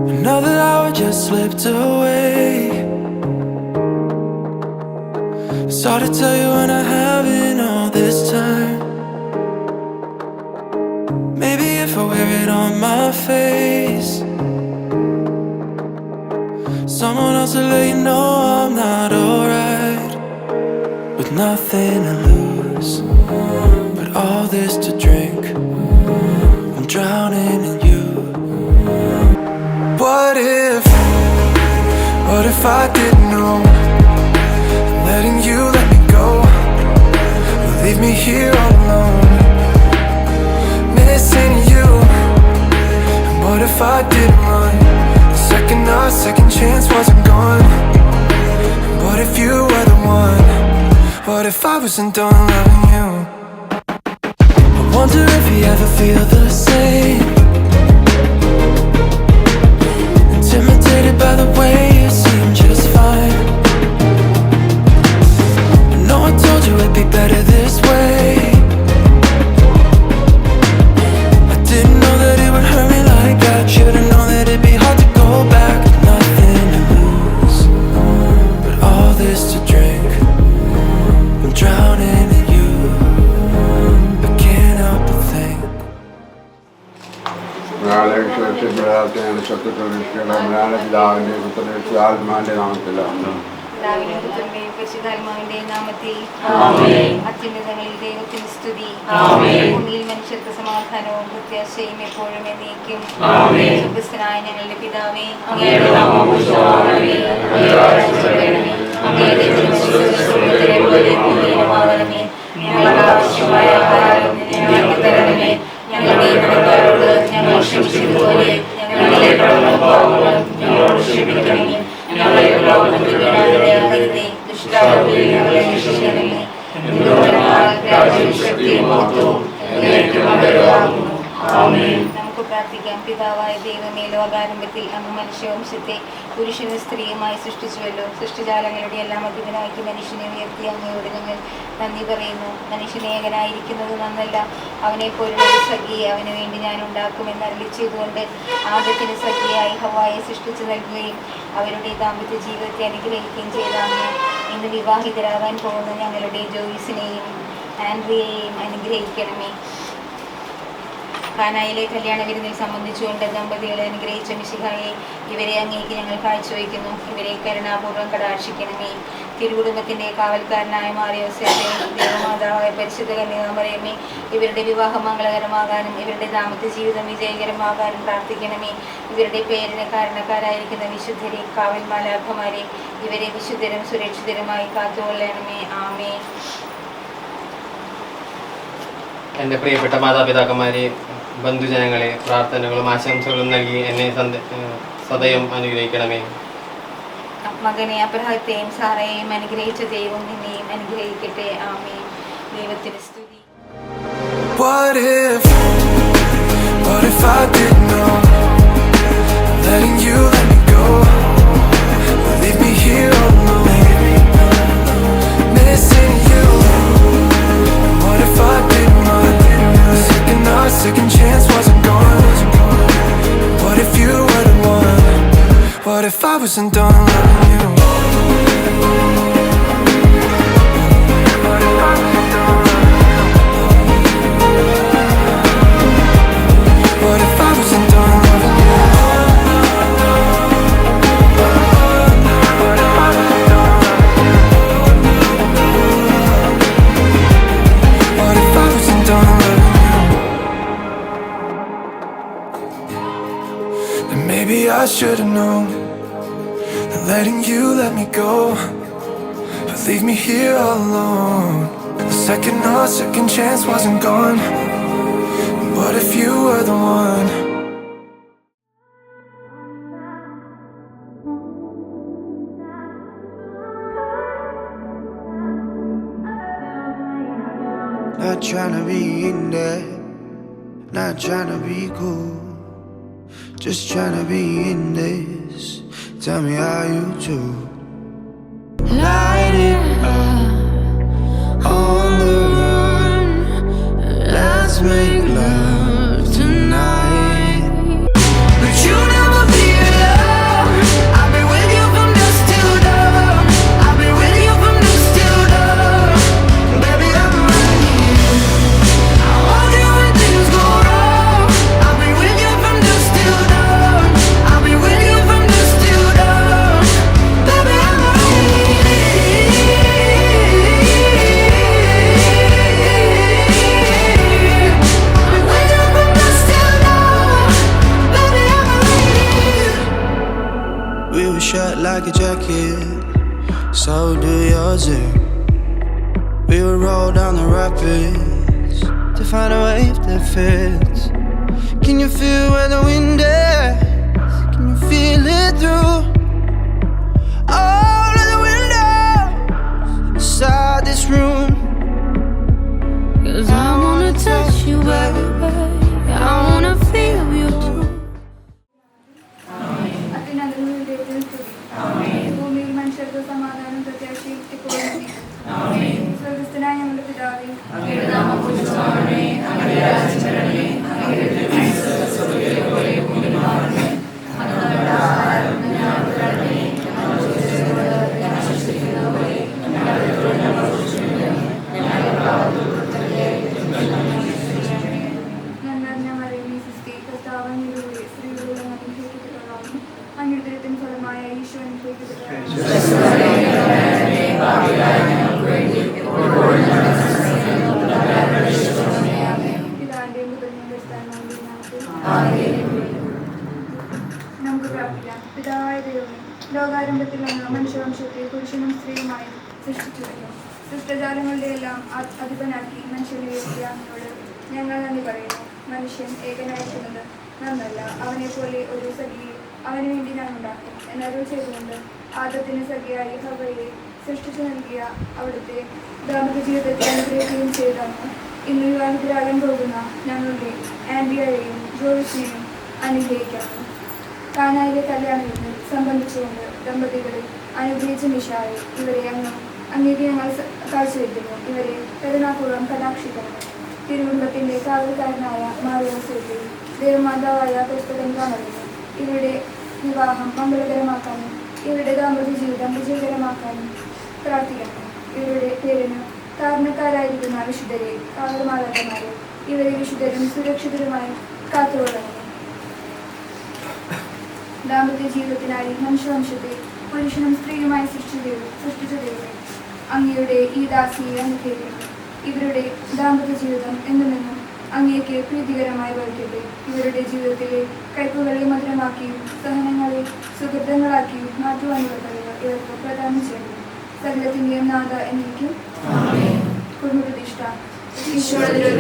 Another hour just slipped away. It's hard to tell you when I haven't all this time. Maybe if I wear it on my face, someone else will let you know I'm not alright. With nothing to lose, but all this to drink, I'm drowning in you. What if I didn't know? Letting you let me go will leave me here all alone, missing you. And what if I didn't run? Our second chance wasn't gone. And what if you were the one? What if I wasn't done loving you? I wonder if you ever feel the same, intimidated by the way you seem just fine. I know I told you it'd be better this way. I didn't know that it would hurt me like that. Should've known that it'd be hard to go back. Nothing to lose, but all this to drink, I'm drowning in you. I can't help but think. അത്യുന്നതങ്ങളിൽ ദൈവത്തിന് സ്തുതി. ഭൂമിയിൽ മനുഷ്യർക്ക് സമാധാനവും പ്രത്യാശയും എപ്പോഴും എന്നേക്കും. സ്വർഗ്ഗസ്ഥനായ ഞങ്ങളുടെ പിതാവേ, അങ്ങയുടെ നാമം പൂജിതമാകണമേ. അങ്ങയുടെ രാജ്യം വരണമേ. അങ്ങയുടെ തിരുമനസ്സുപോലെ ഭൂമിയിലുമാകണമേ. ഞങ്ങൾക്ക് ആവശ്യമായ ആഹാരം ഞങ്ങൾക്ക് തരണമേ. ഞങ്ങളുടെ കടക്കാരോട് ഞങ്ങൾ ക്ഷമിച്ചതുപോലെ ഞങ്ങളുടെ കടപ്പാടുകളും ഞങ്ങളോട് ക്ഷമിക്കണമേ. ഞങ്ങളെ പ്രലോഭനത്തിൽ വീഴാനിടയാക്കരുതേ. ദുഷ്ടാരൂപിയിൽ ഞങ്ങളെ രക്ഷിക്കണമേ. രാജ്യവും ശക്തിയും മഹത്വവും എന്നേക്കും അങ്ങയുടേതാകുന്നു. ആമേൻ. നമുക്ക് പ്രാർത്ഥിക്കാം. പിതാവായ ദൈവമേ, ലോകാരംഭത്തിൽ അങ്ങ് മനുഷ്യവംശത്തെ പുരുഷനും സ്ത്രീയുമായി സൃഷ്ടിച്ചുവല്ലോ. സൃഷ്ടിജാലങ്ങളുടെ എല്ലാം അധിപനാക്കി മനുഷ്യനെ ഉയർത്തി അങ്ങയോട് ഞങ്ങൾ നന്ദി പറയുന്നു. മനുഷ്യനെ ഏകനായിരിക്കുന്നത് നന്നല്ല, അവനെപ്പോലുള്ള ഒരു സഖിയെ അവന് വേണ്ടി ഞാൻ ഉണ്ടാക്കുമെന്ന് അരുളി ചെയ്തുകൊണ്ട് ആദ്യത്തിന് സഖിയായി ഹവ്വായെ സൃഷ്ടിച്ചു നൽകുകയും അവരുടെ ദാമ്പത്യ ജീവിതത്തെ അനുഗ്രഹിക്കുകയും ചെയ്താണ്. ഇന്ന് വിവാഹിതരാകാൻ പോകുന്ന ഞങ്ങളുടെ ജോയിസിനെയും ആൻഡ്രിയയെയും അനുഗ്രഹിക്കണമേ. കാനായിലെ കല്യാണ വിരുന്നിൽ സംബന്ധിച്ചുകൊണ്ട് ദമ്പതികളെ അനുഗ്രഹിച്ച മിശിഹായെ, ഇവരെ അങ്ങേക്ക് ഞങ്ങൾ കാഴ്ചവെക്കുന്നു. ഇവരെ കരുണാപൂർവ്വം കടാക്ഷിക്കണമേ. തിരുകുടുംബത്തിൻ്റെ കാവൽക്കാരനായ മാറിയോസേഫേ, ദേവമാതാവായ പരിശുദ്ധ കന്യകാമറിയമേ, ഇവരുടെ വിവാഹം മംഗളകരമാകാനും ഇവരുടെ ദാമ്പത്യ ജീവിതം വിജയകരമാകാനും പ്രാർത്ഥിക്കണമേ. ഇവരുടെ പേരിന് കാരണക്കാരായിരിക്കുന്ന വിശുദ്ധരെ, കാവൽ മാലാഖമാരെ, ഇവരെ വിശുദ്ധരും സുരക്ഷിതരുമായി കാത്തുകൊള്ളണമേ. ആമേൻ. എൻ്റെ പ്രിയപ്പെട്ട മാതാപിതാക്കന്മാരെ, ബന്ധുജനങ്ങളെ, പ്രാർത്ഥനകളും ആശംസകളും നൽകി എന്നെ സദയം അനുഗ്രഹിക്കണമേ. മകനെ അബ്രഹത്തെയും സാറയെയും അനുഗ്രഹിച്ച ദൈവം നിന്നെയും അനുഗ്രഹിക്കട്ടെ. ആമേൻ. ദൈവത്തിന് സ്തുതി. What if I didn't know? Letting you let me go, leave me here alone, missing you. What if I didn't run? Second chance wasn't gone. What if you were the one? What if I wasn't done loving you? What if I wasn't done loving you? What if I wasn't done loving you? What if I wasn't done loving you? What if I wasn't done loving you? And maybe I should've known that letting you let me go would leave me here all alone. The second chance wasn't gone. What if you were the one? Not tryna be in there, not tryna be cool, just tryna be in this. Tell me how you do. Light it up on the run. Let's make love tonight. But you never be a shirt like a jacket, so do yours. We would roll down the rapids to find a wave that fits. Can you feel where the wind is? Can you feel it through all of the windows inside this room? 'Cause I wanna touch you, baby. I wanna feel you too. അത്യുന്നതങ്ങളുടെ സ്തുതി. ഭൂമിയിൽ മനുഷ്യർക്ക് സമാധാനം പ്രത്യാശയും എപ്പോഴും ഇരിക്കും. സ്വർഗ്ഗസ്ഥനായ ഞങ്ങളുടെ പിതാവേ, അങ്ങയുടെ നാമം പൂജിതമാകണമേ. അങ്ങയുടെ രാജ്യം വരണമേ. അങ്ങയുടെ തിരുമനസ്സ് സ്വർഗ്ഗത്തിലെ പോലെ ഭൂമിയിലുമാകണമേ. ഞങ്ങളുടെ ആഹാരം ഇന്ന് ഞങ്ങൾക്ക് തരണമേ. ഞങ്ങളോട് ചെയ്തവരോട് ഞങ്ങൾ ശിക്ഷിക്കുന്നത് പോലെ ഞങ്ങളുടെ തെറ്റുകൾ ഞങ്ങളോട് ക്ഷമിക്കണമേ. ഞങ്ങളുടെ പാപത്തിൽ ഉൾപ്പെടുത്തരുതേ. നന്മ മറിയമേ, സ്വസ്തി, കർത്താവ് അങ്ങയോടുകൂടി സ്ത്രീകളിൽ അങ്ങ് അനുഗ്രഹിക്കപ്പെട്ടവളാകുന്നു. അങ്ങയുടെ ഉദരത്തിൻ ഫലമായ ഈശോ അനുഗ്രഹിക്കപ്പെട്ടവനാകുന്നു. പിതാവിന്റെയും പുത്രന്റെയും സ്ഥാനമാകുന്ന നമുക്ക് പ്രാർത്ഥിക്കാം. പിതാവായ ദൈവമേ, ലോകാരംഭത്തിൽ അങ്ങ് മനുഷ്യവംശത്തെ പുരുഷനും സ്ത്രീയുമായി സൃഷ്ടിച്ചിരുന്നു. സൃഷ്ടജാലങ്ങളുടെ എല്ലാം അധിപനാക്കി മനുഷ്യനെ ഉയർത്തിയ അങ്ങയോട് ഞങ്ങൾ നന്ദി പറയുന്നു. മനുഷ്യൻ ഏകനായിരിക്കുന്നത് നന്നല്ല. അവനെപ്പോലെ ഒരു സഖിയെ അവന് വേണ്ടി ഞാൻ ഉണ്ടാക്കും എന്നറിവ് ചെയ്തുകൊണ്ട് ആദത്തിന് സഖിയായി ഹവ്വയെ സൃഷ്ടിച്ചു നൽകിയ അവിടുത്തെ ദാമ്പത്യ ജീവിതത്തെ അനുഗ്രഹിക്കുകയും ചെയ്തന്ന് ഇന്ന് വിവാഹിതരാകാൻ പോകുന്ന ഞങ്ങളുടെ ആൻഡിയയെയും ജോയിസിനെയും അനുഗ്രഹിക്കുന്നു. കാനായിലെ കല്യാണത്തിന് സംബന്ധിച്ചുകൊണ്ട് ദമ്പതികളെ അനുഗ്രഹിച്ച മിശായെ ഇവരെ അങ്ങേക്ക് ഞങ്ങൾ കാഴ്ചവെക്കുന്നു. ഇവരെ കരുണാപൂർവ്വം കടാക്ഷിക്കണം. തിരുകുടുംബത്തിന്റെ കാവൽക്കാരനായ മാറിയോസേയും ദേവമാതാവായ പരിസ്ഥിതിക്കാമറിയുന്നു. ഇവരുടെ വിവാഹം മംഗളകരമാക്കാനും ഇവരുടെ ദാമ്പത്യ ജീവിതം വിജയകരമാക്കാനും പ്രാർത്ഥിക്കണം. ഇവരുടെ പേരിന് കാരണക്കാരായിരിക്കുന്ന വിശുദ്ധരെ കാവൽമാതാക്കന്മാരെ ഇവരെ വിശുദ്ധരും സുരക്ഷിതരുമായി കാത്തുകൊള്ളണം. ദാമ്പത്യ ജീവിതത്തിനായി മനുഷ്യവംശത്തെ പുരുഷനും സ്ത്രീയുമായി സൃഷ്ടിച്ച ദൈവമേ, അങ്ങയുടെ ഈ ദാസിയെ അനുഗ്രഹിക്കണം. ഇവരുടെ ദാമ്പത്യ ജീവിതം എന്നുമെന്നും അങ്ങേക്ക് പ്രീതികരമായി ഭവിക്കട്ടെ. ഇവരുടെ ജീവിതത്തിലെ കയ്പുകളെ മധുരമാക്കിയും സഹനങ്ങളെ സുഹൃതങ്ങളാക്കിയും മാറ്റുവാനുള്ള കഴിവ് ഇവർക്ക് പ്രദാനം ചെയ്യുന്നു. സകലത്തിന്റെയും നാഥ എന്നേക്കും കുടുംബപ്രതിഷ്ഠ. ഈശോയുടെയും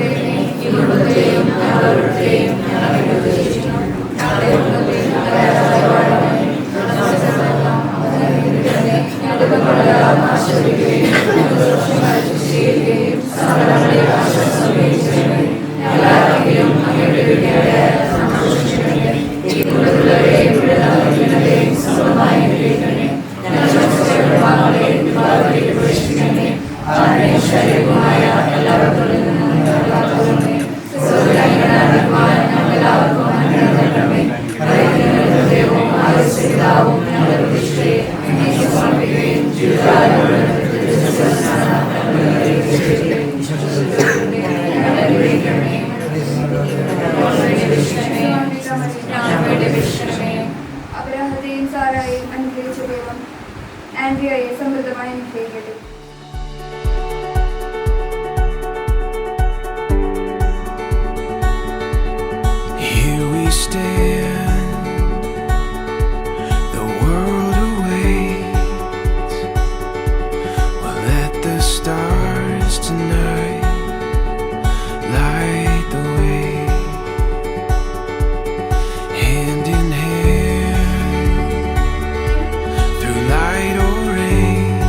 അബ്രാഹത്തെയും സാറായെയും അനുഗ്രഹിച്ച ദൈവം ആൻഡ്രിയയെ സമൃദ്ധമായി അനുഗ്രഹിക്കട്ടെ. Here we stand, the world awaits. We'll let the stars tonight light the way. Hand in hand, through light or rain,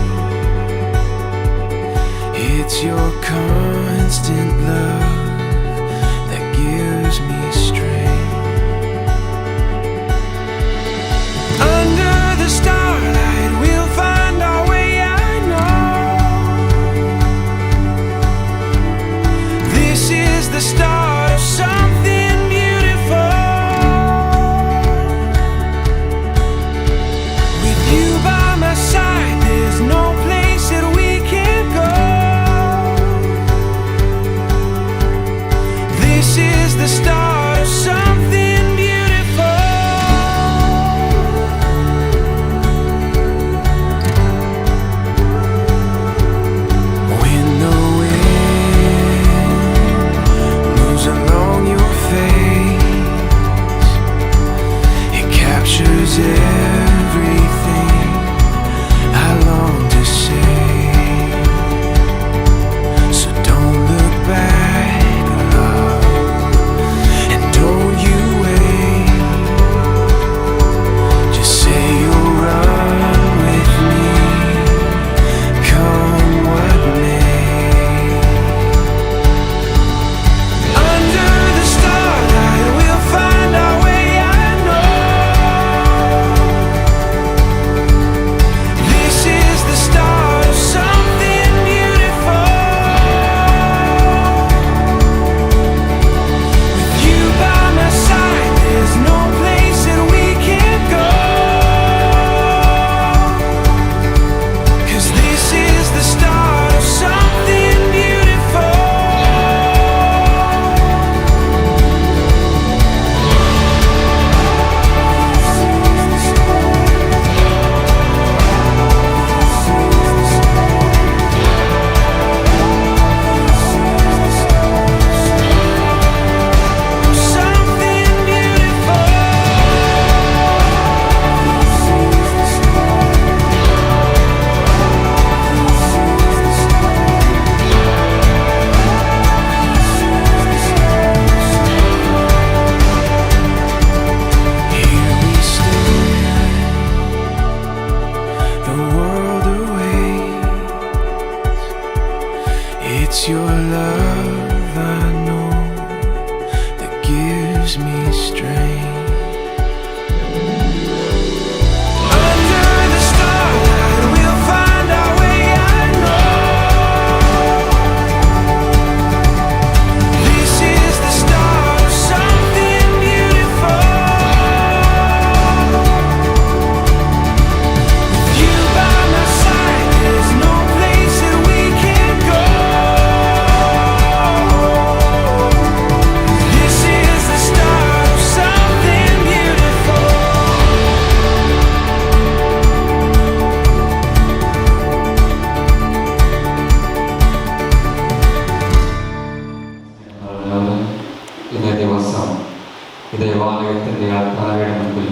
it's your constant love that gives me strength. Under the starlight we'll find our way, I know. This is the start of something beautiful. With you by my side, there's no place that we can't go. This is the start of something beautiful. When the wind moves along your face, it captures everything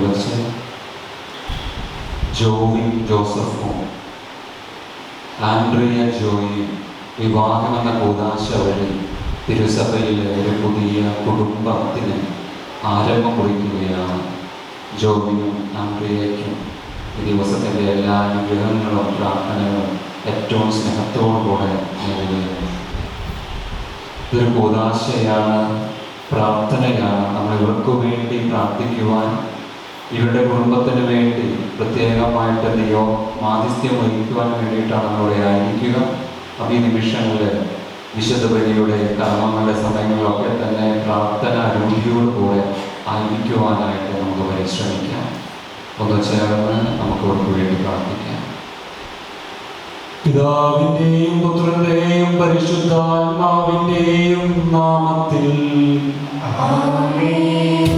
പുലർച്ചെ ജോവി ജോസഫും Andrea ജോയിയും വിവാഹമെന്ന കൂതാശ വഴി തിരുസഭയിലെ ഒരു പുതിയ കുടുംബത്തിന് ആരംഭം കുറിക്കുകയാണ്. ജോവിനും ആൻഡ്രിയയ്ക്കും ഈ ദിവസത്തിൻ്റെ എല്ലാ അനുഗ്രഹങ്ങളും പ്രാർത്ഥനകളും ഏറ്റവും സ്നേഹത്തോടുകൂടെ നൽകുകയാണ്. ഇതൊരു കൂതാശയാണ്, പ്രാർത്ഥനയാണ്. നമ്മൾ ഇവർക്ക് വേണ്ടി പ്രാർത്ഥിക്കുവാൻ, ഇവരുടെ കുടുംബത്തിന് വേണ്ടി പ്രത്യേകമായിട്ട് മാധ്യസ്ഥ്യം വഹിക്കുവാൻ വേണ്ടിയിട്ടാണ് നമ്മളിവിടെ ആയിരിക്കുക. അപ്പോൾ ഈ നിമിഷങ്ങളിൽ വിശുദ്ധ ബലിയുടെ കർമ്മങ്ങളുടെ സമയങ്ങളിലൊക്കെ തന്നെ പ്രാർത്ഥന രൂഢിയോടുകൂടെ ആയിരിക്കുവാനായിട്ട് നമുക്ക് പരിശ്രമിക്കാം. ഒന്ന് ചേർന്ന് നമുക്ക് അവർക്ക് വേണ്ടി പ്രാർത്ഥിക്കാം. പിതാവിൻ്റെയും പുത്രൻ്റെയും പരിശുദ്ധാത്മാവിൻ്റെയും നാമത്തിൽ ആമേൻ.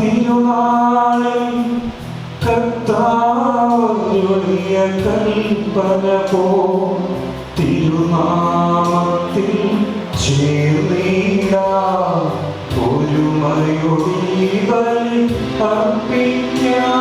തിരുനാളിൽ കർത്താവിയ കൽപ്പന പോ തിരുനാമത്തിൽ ചേർന്നീട ഒരുമയൊടി ബലി അർപ്പിക്കാം.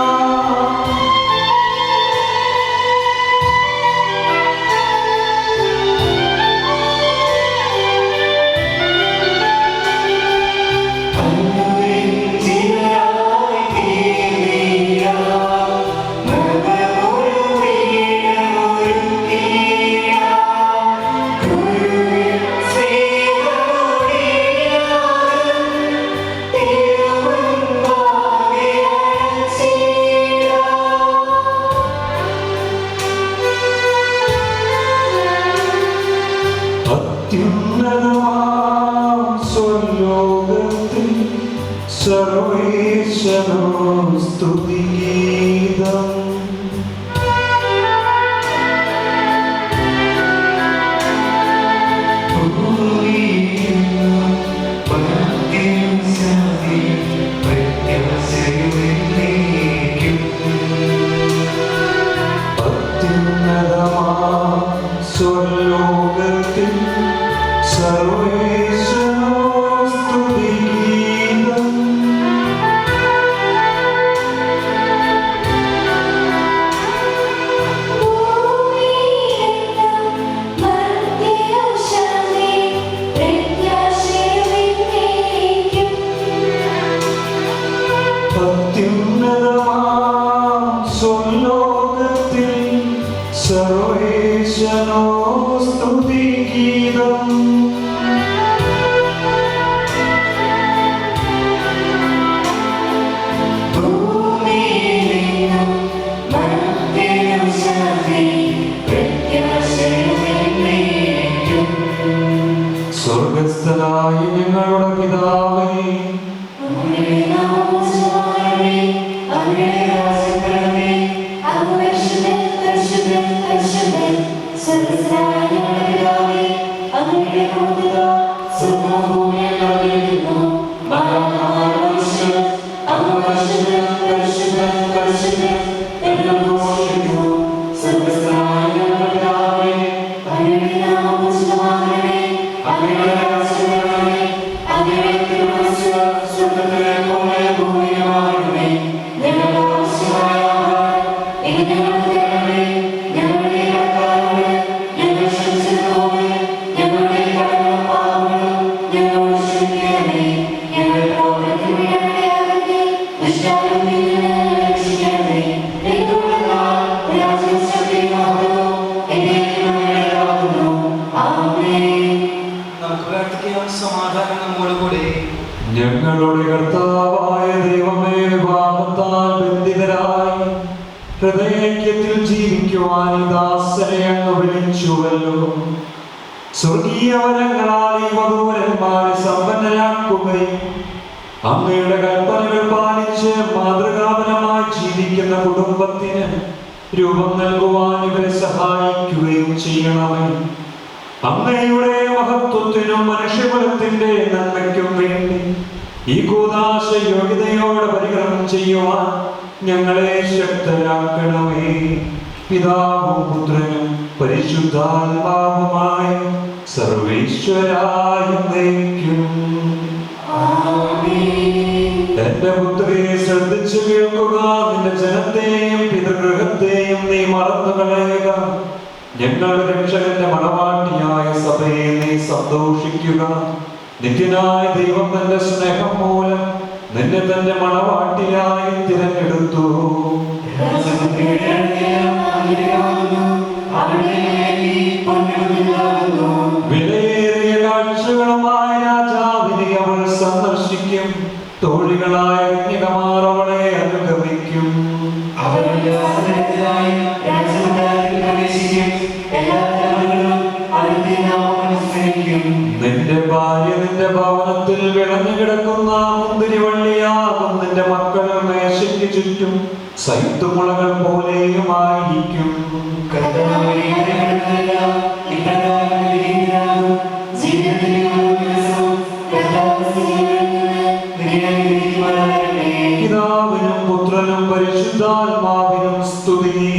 സർവേശ്വരോ സ്തുതിഗീതം. സ്വർലോകത്തിൽ സർവേശ്വരോ സ്തുതിഗീതം. സ്വർലോകത്തിൽ സർവേശ്വരോ സ്തുതിഗീതം. സ്വർഗസ്ഥനായ ഞങ്ങളുടെ പിതാവേ, ഞങ്ങളുടെ കർത്താവായ ദൈവമേ, പാപത്താൽ ബന്ധിതരായി ഹൃദയത്തിൽ ജീവിക്കുവാൻ ഈ ദാസനെ അങ്ങ് വിളിച്ചുവല്ലോ. സ്വർഗീയ വരങ്ങളാൽ ഈ വധൂവരന്മാരെ സമ്പന്നരാക്കുകയും അങ്ങയുടെ കൽപ്പനകൾ പാലിച്ച് മാതൃകാപരമായി ജീവിക്കുന്ന കുടുംബത്തിന് രൂപം നൽകുവാൻ ഇവരെ സഹായിക്കുകയും ചെയ്യണമേ. അങ്ങയുടെ മഹത്വത്തിനും മനുഷ്യകുലത്തിന്റെ നന്മയ്ക്കും വേണ്ടി ഈ കൂദാശ യോഗ്യതയോടെ പരികരണം ചെയ്യുവാൻ ഞങ്ങളെ ശക്തരാക്കണമേ. പിതാവും പുത്രനും പരിശുദ്ധാത്മാവുമായ സർവേശ്വരായ എന്നേക്കും. എന്റെ പുത്രിയെ ശ്രദ്ധിച്ചു കേൾക്കുക. നിന്റെ ജനത്തെയും പിതൃഗൃഹത്തെയും നീ മറന്നു കളയുക. ഞങ്ങളുടെ രക്ഷകന്റെ മണവാട്ടിയായ സഭയെ നീ സന്തോഷിക്കുക. നിത്യനായ ദൈവം തന്റെ സ്നേഹം മൂലം നിന്നെ തന്റെ മണവാട്ടിയായി തിരഞ്ഞെടുത്തു. വിലയേറിയ കാഴ്ചകളുമായി രാജാവിനെ അവൾ സന്ദർശിക്കും. തോഴികളായ കന്യകമാർ അവളെ അനുഗമിക്കും. നിന്റെ ഭാര്യ നിന്റെ ഭവനത്തിൽ വിളഞ്ഞു കിടക്കുന്ന മുന്തിരിവള്ളിയാകും. നിന്റെ മക്കൾ മേശയ്ക്ക് ചുറ്റും സൈത്തുമുളകൾ പോലെയുമായിരിക്കും. പിതാവിനും പുത്രനും പരിശുദ്ധാത്മാവിനും സ്തുതി.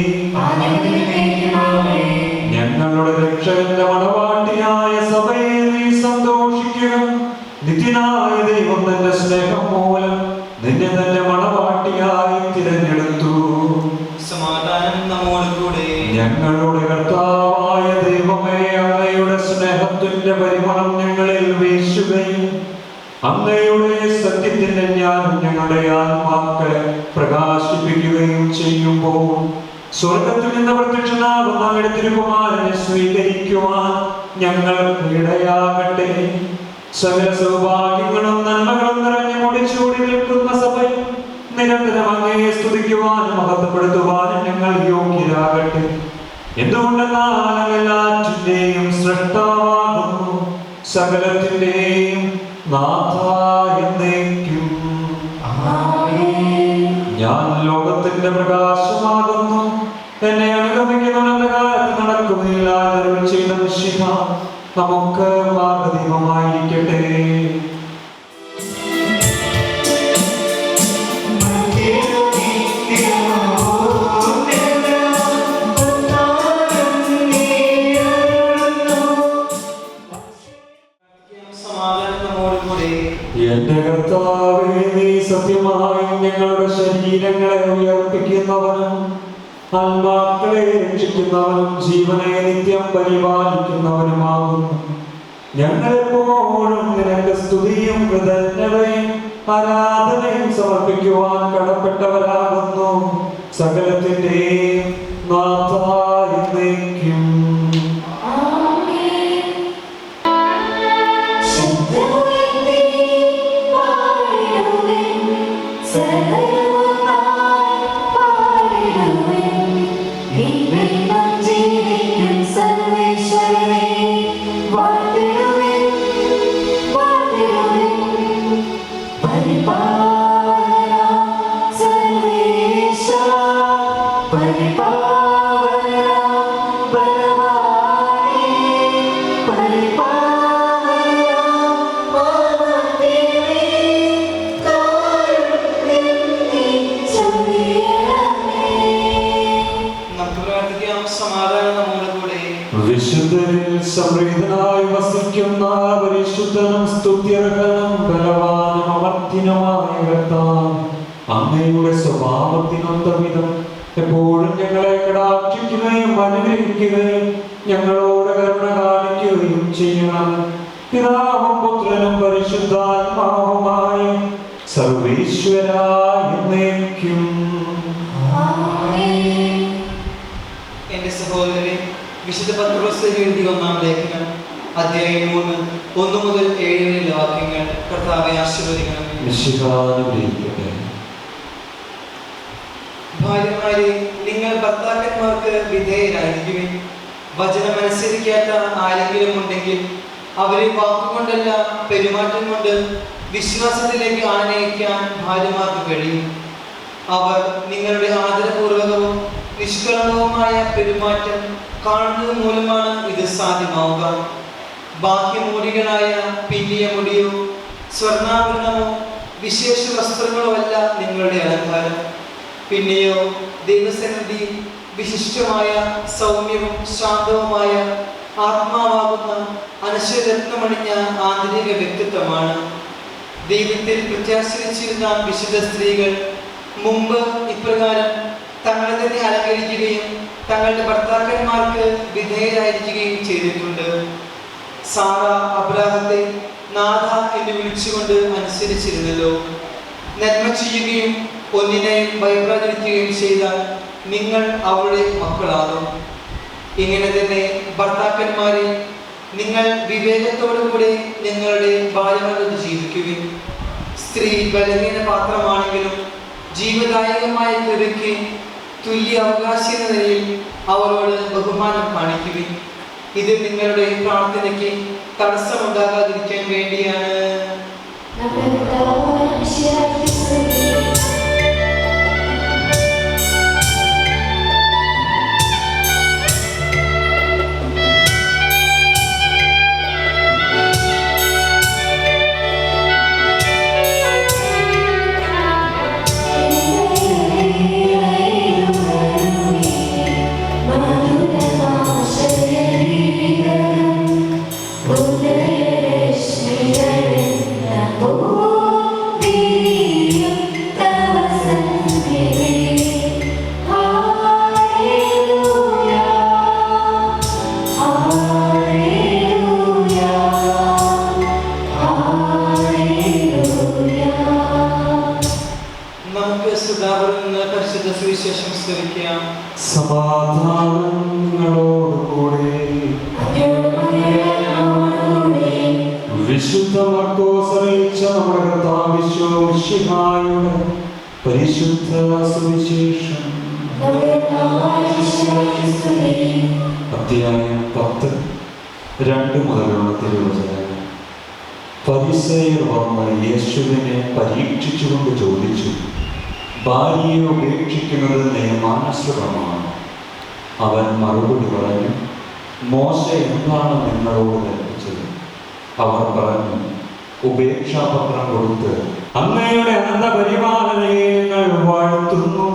ഞങ്ങളുടെ രക്ഷകന്റെ മണവാട്ടിയായ സഭയെ നീ സന്തോഷിക്കുക. നിത്യനായ ദൈവം തന്റെ സ്നേഹം മൂലം നിന്നെ തന്റെ മണവാട്ടിയായി തിരഞ്ഞെടുത്തു. സമാധാനം നമ്മോടുകൂടെ. ഞങ്ങളുടെ കർത്താവായ ദൈവമേ, അങ്ങയുടെ സ്നേഹത്തിന്റെ പരിമളം ഞങ്ങളിൽ വീശുകയും അങ്ങയുടെ സത്യത്തിന്റെ ജ്ഞാനം ഞങ്ങളുടെ ആത്മാക്കളെ പ്രകാശിപ്പിക്കുകയും ചെയ്യുമ്പോൾ സ്വർഗത്തിൽ നിന്ന് പ്രത്യക്ഷനാകുന്ന അങ്ങയുടെ തിരുകുമാരനെ സ്വീകരിക്കുവാൻ ഞങ്ങൾക്ക് ഇടയാകട്ടെ. സകല സൗഭാഗ്യങ്ങളും നന്മകളും നിറഞ്ഞു മുടിച്ചൂടി നിൽക്കുന്ന സഭയിൽ നിരന്തരം അങ്ങയെ സ്തുതിക്കുവാനും മഹത്വപ്പെടുത്തുവാനും ഞങ്ങൾ യോഗ്യരാകട്ടെ. എന്തുകൊണ്ടെന്നാൽ എല്ലാറ്റിന്റെയും സൃഷ്ടാവാകുന്നു, സകലത്തിന്റെയും നാഥായ എന്നേക്കും. ഞാൻ ലോകത്തിന്റെ പ്രകാശമാകുന്നു. എന്നെ അനുഗമിക്കുന്നവന്റെ കാലത്ത് നടക്കുകയില്ല. അരുൾ ചെയ്ത മിശിഹ നമുക്ക് മാർഗ്ഗദീപമായിരിക്കട്ടെ. എന്റെ കർത്താവേ, നീ സത്യമായും ഞങ്ങളുടെ ശരീരങ്ങളെ ഉയർപ്പിക്കുന്നവനും ആത്മാക്കളെ രക്ഷിക്കുന്നവനും ജീവനെ നിത്യം പരിപാലിക്കുന്നവനുമാകുന്നു. ഞങ്ങളെപ്പോഴും നിനക്ക് സ്തുതിയും കൃതജ്ഞതയും ആരാധനയും സമർപ്പിക്കുവാൻ കടപ്പെട്ടവരാകുന്നു. സകലത്തിന്റെയും നാഥായ എന്നേക്കും. വിശുദ്ധരിൽ സംപ്രീതനായി വസിക്കുന്ന പരിശുദ്ധനും സ്തുത്യർഹനും ബലവാനും അമർത്യനുമായ കർത്താവേ, അങ്ങയുടെ സ്വഭാവത്തിനൊത്ത വിധം എപ്പോഴും ഞങ്ങളെ കടാക്ഷിക്കുകയും അനുഗ്രഹിക്കുകയും ഞങ്ങളോട് കരുണ കാണിക്കുകയും ചെയ്യണം. പിതാവും പുത്രനും പരിശുദ്ധാത്മാവുമായ സർവേശ്വരായ എന്നേക്കും. എന്റെ സഹോദരനെ, വിശുദ്ധ പത്രോസ് എഴുതിയ 1-ാം ലേഖനം അധ്യായം 3 1 മുതൽ 7 വരെയുള്ള വാക്യങ്ങൾ കർത്താവെ ആശീർവദിക്കണം. ഭാര്യമാരെ, നിങ്ങൾ ഭർത്താക്കന്മാർക്ക് വിധേയരായിരിക്കുവിൻ. വചനം അനുസരിക്കാത്ത ആരെങ്കിലും ഉണ്ടെങ്കിൽ അവരെ വാക്കുകൊണ്ടല്ല പെരുമാറ്റം കൊണ്ട് വിശ്വാസത്തിലേക്ക് ആനയിക്കാൻ ഭാര്യമാർക്ക് കഴിയും. അവർ നിങ്ങളുടെ ആദരപൂർവകവും നിഷ്കളങ്കവുമായ പെരുമാറ്റം കാണുന്നത് മൂലമാണ് ഇത് സാധ്യമാവുക. ബാഹ്യമൂടികളായ പിന്നിയ മുടിയോ സ്വർണ്ണാഭരണമോ വിശേഷ വസ്ത്രങ്ങളോ അല്ല നിങ്ങളുടെ അലങ്കാരം. പിന്നെയോ ദൈവസന്നിധി വിശിഷ്ടമായ സൗമ്യവും ശാന്തവുമായ ആത്മാവാകുന്ന അനശ്വരത്നമണിഞ്ഞ ആന്തരിക വ്യക്തിത്വമാണ്. ദൈവത്തിൽ പ്രത്യാശിച്ചിരുന്ന വിശുദ്ധ സ്ത്രീകൾ മുമ്പ് ഇപ്രകാരം തങ്ങളെ തന്നെ അലങ്കരിക്കുകയും തങ്ങളുടെ ഭർത്താക്കന്മാർക്ക് വിധേയരായിരിക്കുകയും ചെയ്തിട്ടുണ്ട്. സാറ അബ്രാഹത്തെ നാഥ എന്ന് വിളിച്ചുകൊണ്ട് അനുസരിച്ചിരുന്നല്ലോ. നന്മ ചെയ്യുകയും ഒന്നിനെയും ഭയപ്പെടാതിരിക്കുകയും ചെയ്താൽ നിങ്ങൾ അവളുടെ മക്കളാകും. ഇങ്ങനെ തന്നെ ഭർത്താക്കന്മാരെ നിങ്ങൾ വിവേകത്തോടുകൂടെ നിങ്ങളുടെ ഭാര്യമാരോട് ജീവിക്കുവിൻ. സ്ത്രീ ബലഹീന പാത്രമാണെങ്കിലും ജീവദായകമായ കൃപയ്ക്ക് തുല്യ അവകാശി എന്ന നിലയിൽ അവരോട് ബഹുമാനം കാണിക്കുവിൻ. ഇത് നിങ്ങളുടെ പ്രാർത്ഥനയ്ക്ക് തടസ്സമുണ്ടാകാതിരിക്കാൻ വേണ്ടിയാണ്. സമാധാനങ്ങളോടുകൂടെ വിശുദ്ധ മർക്കോസ് അറിയിച്ച നമ്മുടെ കർത്താവ് മിശിഹായുടെ പരിശുദ്ധ സുവിശേഷം അധ്യായം 10 2 മുതലുള്ള തിരുവചനങ്ങൾ. ഫരിസേയർ വന്ന് യേശുവിനെ പരീക്ഷിച്ചുകൊണ്ട് ചോദിച്ചു, ഭാര്യയെ ഉപേക്ഷിക്കുന്നത് നിയമാനുസൃതമാണ്? അവൻ മറുപടി പറഞ്ഞു, മോശ എന്താണ് നിങ്ങളോട് കൽപ്പിച്ചത്? അവർ പറഞ്ഞു, ഉപേക്ഷാപത്രം കൊടുത്ത് അങ്ങയുടെ അനന്തപരിപാലനയെ ഞങ്ങൾ വാഴ്ത്തുന്നു.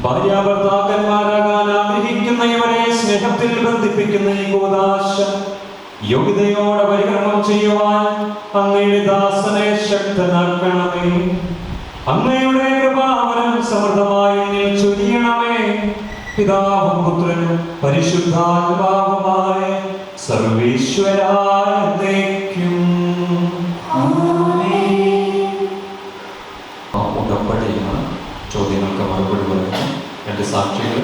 ഭാര്യാഭർത്താക്കന്മാരാകാൻ ആഗ്രഹിക്കുന്ന ഇവരെ സ്നേഹത്തിൽ ബന്ധിപ്പിക്കുന്ന ഈ കൂദാശ യോഗ്യതയോടെ പരികർമ്മം ചെയ്യുവാൻ അങ്ങയുടെ ദാസനെ ശക്തനാക്കണമേ. അങ്ങയുടെ കൃപാവരം സമൃദ്ധമായി നീ ചൊരിയണമേ. പിതാവും പുത്രനും പരിശുദ്ധാത്മാവുമായ സർവീശ്വരായ എന്നേക്കും. ഉടമ്പടിയാണ്. ചോദ്യങ്ങൾക്ക് മറുപടി പറയുന്നു. 2 സാക്ഷികൾ.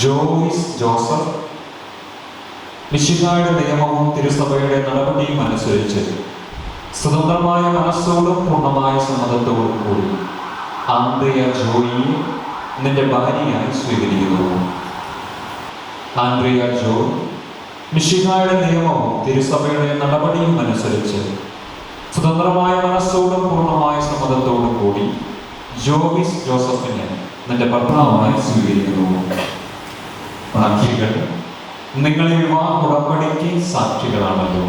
ജോയിസ് ജോസഫ് മിശിഹായുടെ നിയമവും തിരുസഭയുടെ നടപടിയും അനുസരിച്ച് സ്വതന്ത്രമായ മനസ്സോടും പൂർണ്ണമായ സമ്മതത്തോടും കൂടി ആന്ത്രിയ ജോയിയെ നിന്റെ ഭാര്യയായി സ്വീകരിക്കുന്നു. ആന്ത്രിയ ജോ മിശിഹായുടെ നിയമവും തിരുസഭയുടെ നടപടിയും അനുസരിച്ച് സ്വതന്ത്രമായ മനസ്സോടും പൂർണ്ണമായ സമ്മതത്തോടും കൂടി ജോയിസ് ജോസഫിനെ നിന്റെ ഭർത്താവായി സ്വീകരിക്കുന്നു. സാക്ഷികൾ, നിങ്ങൾ ഈ വിവാഹ ഉടമ്പടിക്ക് സാക്ഷികളാണല്ലോ.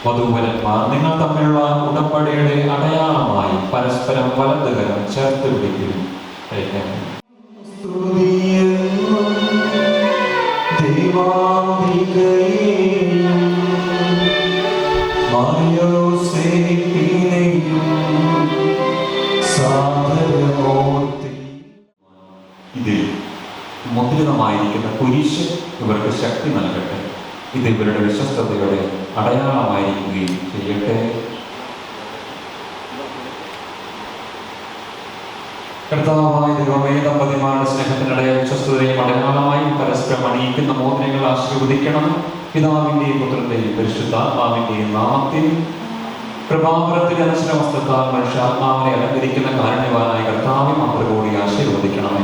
വധൂവരന്മാർ നിങ്ങൾ തമ്മിലുള്ള ഉടമ്പടിയുടെ അടയാളമായി പരസ്പരം വലതുകരം ചേർത്ത് പിടിക്കും. ഇതിൽ മുദ്രിതമായിരിക്കുന്ന കുരിശ് ഇവർക്ക് ശക്തി നൽകട്ടെ. ഇത് ഇവരുടെ വിശ്വസ്തതയുടെ അടയാളമായിരിക്കുകയും ചെയ്യട്ടെ. കർത്താവായ ദൈവമേ, ദമ്പതിമാരുടെ സ്നേഹത്തിനിടയ വിശ്വസ്തതയും അടയാളമായി പരസ്പരം അണിയിക്കുന്ന മോതിരങ്ങൾ ആശീർവദിക്കണം. പിതാവിന്റെയും പുത്രന്റെയും പരിശുദ്ധാത്മാവിന്റെയും നാമത്തിൽ കൃപാവരത്തിന്റെ അനുസരണ വസ്തുത്താൽ മനുഷ്യാത്മാവിനെ അലങ്കരിക്കുന്ന കാരുണ്യവാനായ കർത്താവെ മാതൃകൂടി ആശീർവദിക്കണമേ.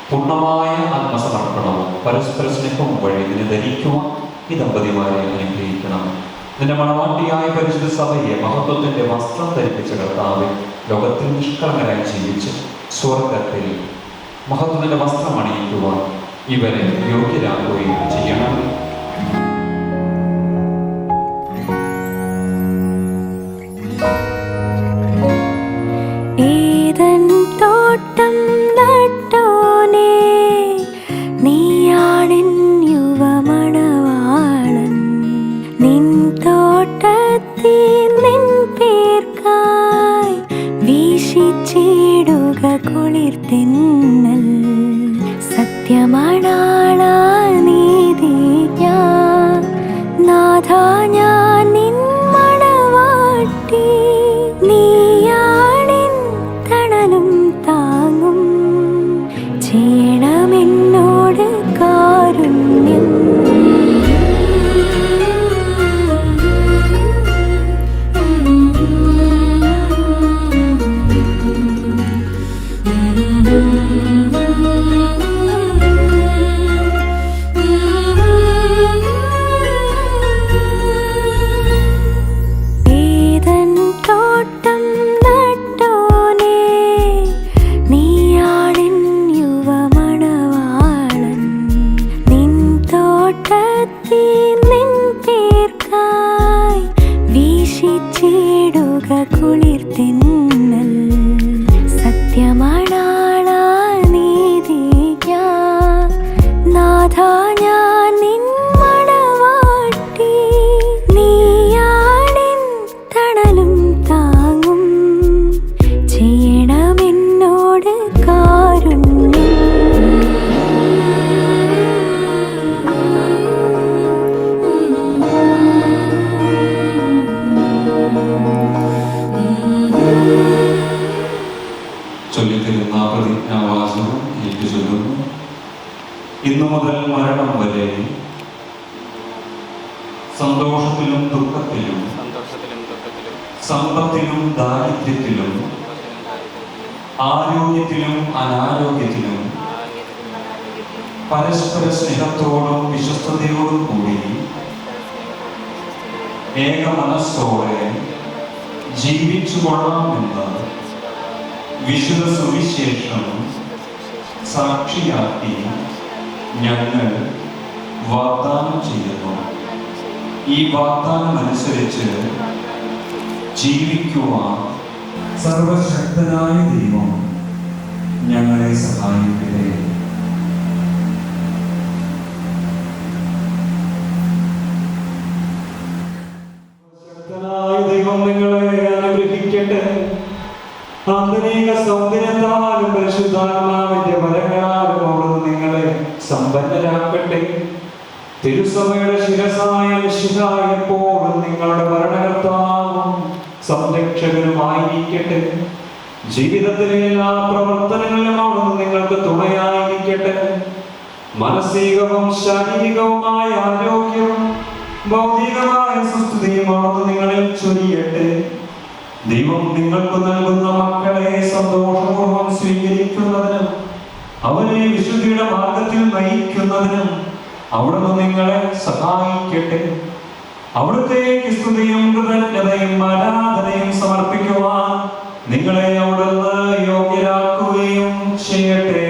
പൂർണ്ണമായ ആത്മസമർപ്പണവും പരസ്പര സ്നേഹവും വഴി ഇതിനെ ധരിക്കുവാൻ ഈ ദമ്പതിമാരെ അനുഗ്രഹിക്കണം. നിന്റെ മണവാട്ടിയായ പരിശുദ്ധ സഭയെ മഹത്വത്തിന്റെ വസ്ത്രം ധരിപ്പിച്ച കർത്താവെ, ലോകത്തിൽ നിഷ്കളങ്കരായി ജീവിച്ച് സ്വർഗത്തിൽ മഹത്വത്തിന്റെ വസ്ത്രം അണിയിക്കുവാൻ ഇവരെ യോഗ്യരാക്കുകയും ചെയ്യണം. ഏദൻ തോട്ടം നട്ടോനേ, നീയാണെൻ യുവമണവാളൻ. നിൻ തോട്ടത്തിൽ നിൻ പേർക്കായി വീശിച്ചിടുക കുളിർതെന്നൽ. സത്യമണാളാ നീതി ഞാൻ, നാഥാ ഞാൻ നിൻ മണവാട്ടി. നീയാണിൻ തണലും താങ്ങും, ചെയ്യണമെന്നോട് കാരുണ്യം. ഏദൻ തോട്ടം നട്ടോനേ, നീയാണെൻ യുവമണവാളൻ. നിൻ തോട്ടത്തിൽ നിൻ പേർക്കായി വീശിച്ചിടുക കുളിർതെന്നൽ. സത്യമണാളാ നീതി ഞാൻ, നാഥാ ഞാൻ നിൻ മണവാട്ടി. നീയാണെൻ തണലും താങ്ങും, ചെയ്യണമെന്നോട് കാരുണ്യം. ചൊല്ലിത്തരുന്ന പ്രതിജ്ഞാവാചകം ഏറ്റുചൊല്ലുന്നു. ഇന്നു മുതൽ മരണം വരെ സന്തോഷത്തിലും ദുഃഖത്തിലും സമ്പത്തിലും ദാരിദ്ര്യത്തിലും ആരോഗ്യത്തിലും അനാരോഗ്യത്തിലും പരസ്പര സ്നേഹത്തോടും വിശ്വസ്തയോടും കൂടി ഏക മനസ്സോടെ ജീവിച്ചു കൊള്ളാമെന്ന് വിശുദ്ധ സുവിശേഷം സാക്ഷിയാക്കി ഞങ്ങൾ വാഗ്ദാനം ചെയ്യുന്നു. ഈ വാഗ്ദാനം അനുസരിച്ച് ജീവിക്കുവാൻ സർവശക്തനായ ദൈവം ഞങ്ങളെ സഹായിക്കട്ടെ. സർവശക്തനായ ദൈവം നിങ്ങളെ അനുഗ്രഹിക്കട്ടെ. ആന്തരിക സൗന്ദര്യത്താലും പരിശുദ്ധാത്മാവിന്റെ വരങ്ങളാലും അവിടുന്ന് നിങ്ങളെ സമ്പന്നരാക്കട്ടെ. തിരുസഭയുടെ ശിരസായ മിശിഹായ എപ്പോഴും നിങ്ങളുടെ ഭരണകർത്താവും സംരക്ഷകനുമായിരിക്കട്ടെ. ജീവിതത്തിലെ എല്ലാ പ്രവർത്തനങ്ങളിലും അവിടുന്ന് നിങ്ങൾക്ക് തുണയായിരിക്കട്ടെ. മാനസികവും ശാരീരികവുമായ ആരോഗ്യവും ഭൗതികമായ സുസ്ഥിതിയും അവിടുന്ന് നിങ്ങളിൽ ചൊരിയട്ടെ. ദൈവം നിങ്ങൾക്ക് നൽകുന്ന മക്കളെ സന്തോഷപൂർവ്വം സ്വീകരിക്കുന്നതിനും അവരെ വിശുദ്ധിയുടെ മാർഗത്തിൽ നയിക്കുന്നതിനും അവിടുന്ന് നിങ്ങളെ സഹായിക്കട്ടെ. അവിടുത്തേക്ക് സ്തുതിയും കൃതജ്ഞതയും ആരാധനയും സമർപ്പിക്കുവാൻ നിങ്ങളെ അവിടുന്ന് യോഗ്യരാക്കുകയും ചെയ്യട്ടെ.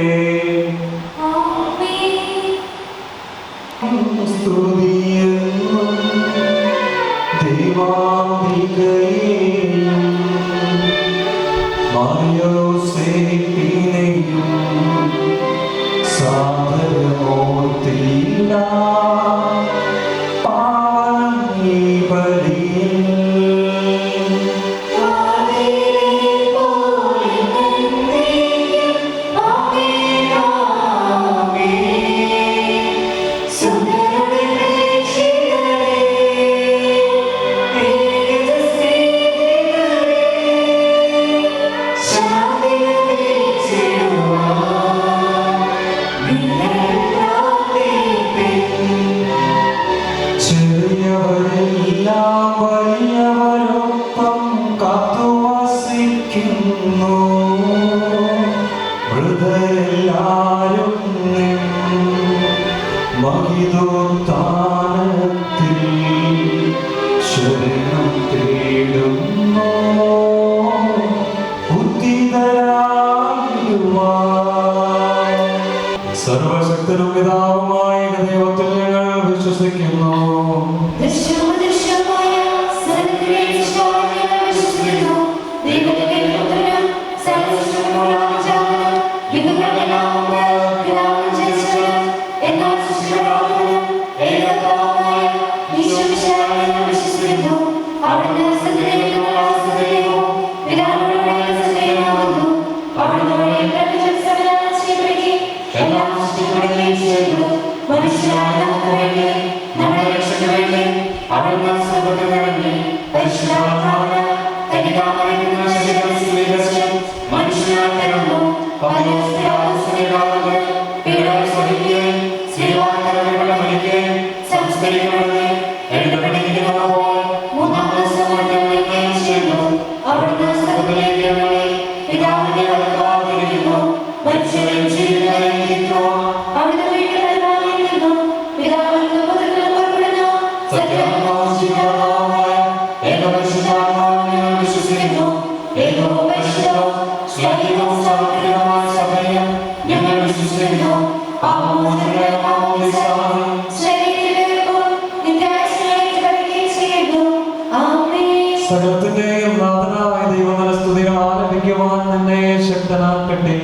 ഉദ്ധിതരാകുവാൻ സർവശക്തനും പിതാവുമായ ദൈവത്തിൽ ഞങ്ങൾ വിശ്വസിക്കുന്നു. സകലത്തിന്റെയും നാഥനായ ദൈവത്തിന്റെ സ്തുതികൾ ആലപിക്കുവാൻ നിന്നെ ശക്തനാക്കട്ടെ.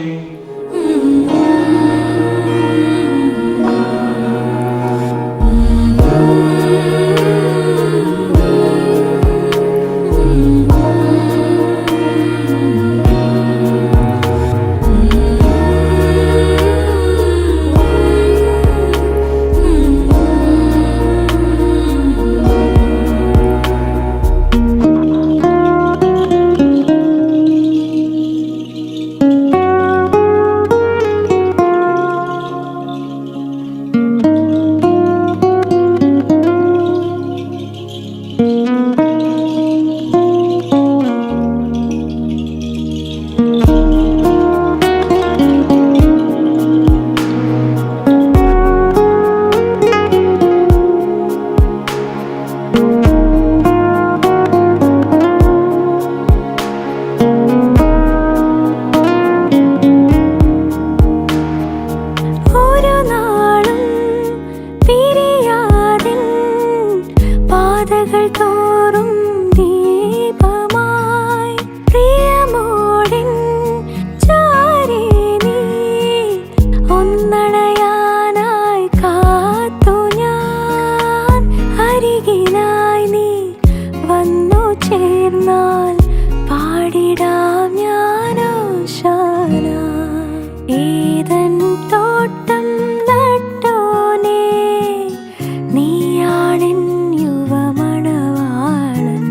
നീയാണെൻ യുവമണവാളൻ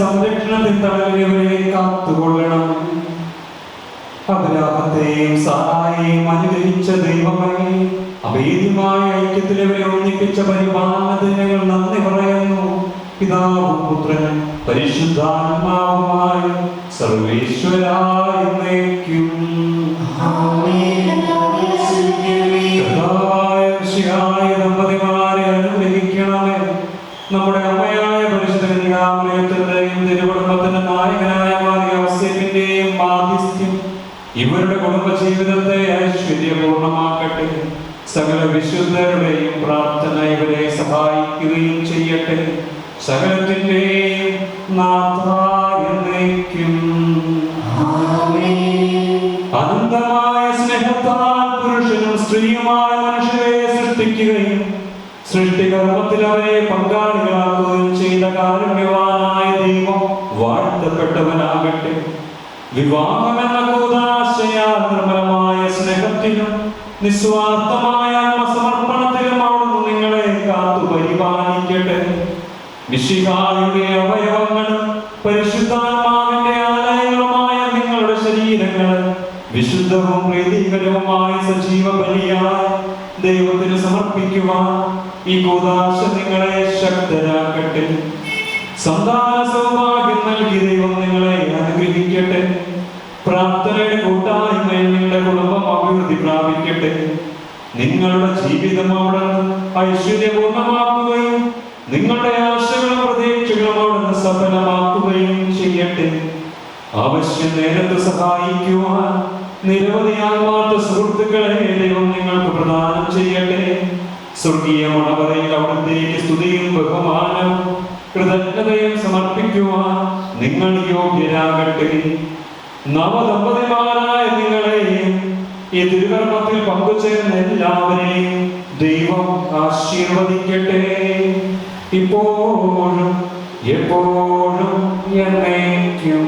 സംരക്ഷണത്തിൽ തടവിയവരെ കാത്തുകൊള്ളണം. അബ്രാഹത്തെയും സാറായെയും അനുഗ്രഹിച്ച ദൈവമേ, അഭേദ്യമായ ഐക്യത്തിലവരെ ഒന്നിപ്പിച്ച പരിപാലനത്തിന് ഞങ്ങൾ നന്ദി പറയുന്നു. പിതാവും പുത്രനും പരിശുദ്ധാത്മാവുമായ സർവേശ്വരായ എന്നേക്കും. ദമ്പതിമാരെ അനുഗ്രഹിക്കണമേ. നമ്മുടെ അമ്മയായ പരിശുദ്ധ കന്യകാമറിയത്തിന്റെയും തിരുകുടുംബത്തിന്റെ നായകനായ യോസേഫിന്റെയും മാധ്യസ്ഥ്യം ഇവരുടെ കുടുംബജീവിതത്തെ ഐശ്വര്യപൂർണമാക്കട്ടെ. സകല വിശുദ്ധരുടെയും പ്രാർത്ഥന ഇവരെ സഹായിക്കുകയും ചെയ്യട്ടെ. സകലത്തിന്റെയും നാഥായ എന്നേക്കും. അനന്തമായ സ്നേഹത്താൽ പുരുഷനും സ്ത്രീയുമായ മനുഷ്യരെ സൃഷ്ടിക്കുകയും സൃഷ്ടികർമ്മത്തിൽ അവരെ പങ്കാളികളാക്കുകയും ചെയ്ത കാരുണ്യവാനായ ദൈവം വാഴ്ത്തപ്പെട്ടവനാകട്ടെ. വിവാഹമെന്ന കൂദാശയാൽ നിർമ്മലമായ സ്നേഹത്തിലും നിസ്വാർത്ഥമായ ആത്മസമർപ്പണത്തിലും അവിടുന്ന് നിങ്ങളെ കാത്തു പരിപാലിക്കട്ടെ. മിശിഹായുടെ അവയവങ്ങളും പരിശുദ്ധാത്മാവിന്റെ ആലയങ്ങളുമായ നിങ്ങളുടെ ശരീരങ്ങൾ വിശുദ്ധവും പ്രീതികരവുമായ സജീവ ബലിയായി ദൈവത്തിന് സമർപ്പിക്കുവാൻ ഈ കൂദാശ നിങ്ങളെ ശക്തരാക്കട്ടെ. സന്താന സൗഭാഗ്യം നൽകി ദൈവം നിങ്ങളെ അനുഗ്രഹിക്കട്ടെ. പ്രാർത്ഥനയുടെ കൂട്ടായ്മയിൽ നിങ്ങളുടെ കുടുംബം അഭിവൃദ്ധി പ്രാപിക്കട്ടെ. നിങ്ങളുടെ ജീവിതം അവിടുന്ന് ഐശ്വര്യപൂർണമാക്കുകയും നിങ്ങളുടെ ആശകളും പ്രതീക്ഷകളും അവിടുന്ന് സഫലമാക്കുകയും ചെയ്യട്ടെ. അവശ്യ നേരത്ത് സഹായിക്കുവാൻ നിരവധി ആത്മാർത്ഥ സുഹൃത്തുക്കളെ ദൈവം നിങ്ങൾക്ക് പ്രദാനം ചെയ്യട്ടെ. സ്വർഗീയ മണവറയിൽ അവിടത്തേക്ക് സ്തുതിയും ബഹുമാനവും കൃതജ്ഞതയും സമർപ്പിക്കുവാൻ നിങ്ങൾ യോഗ്യരാകട്ടെ. നവദമ്പതിമാരായ നിങ്ങളെയും ഈ തിരുകർമ്മത്തിൽ പങ്കുചേർന്ന എല്ലാവരെയും ദൈവം ആശീർവദിക്കട്ടെ. ഇപ്പോഴും എപ്പോഴും എന്നേക്കും.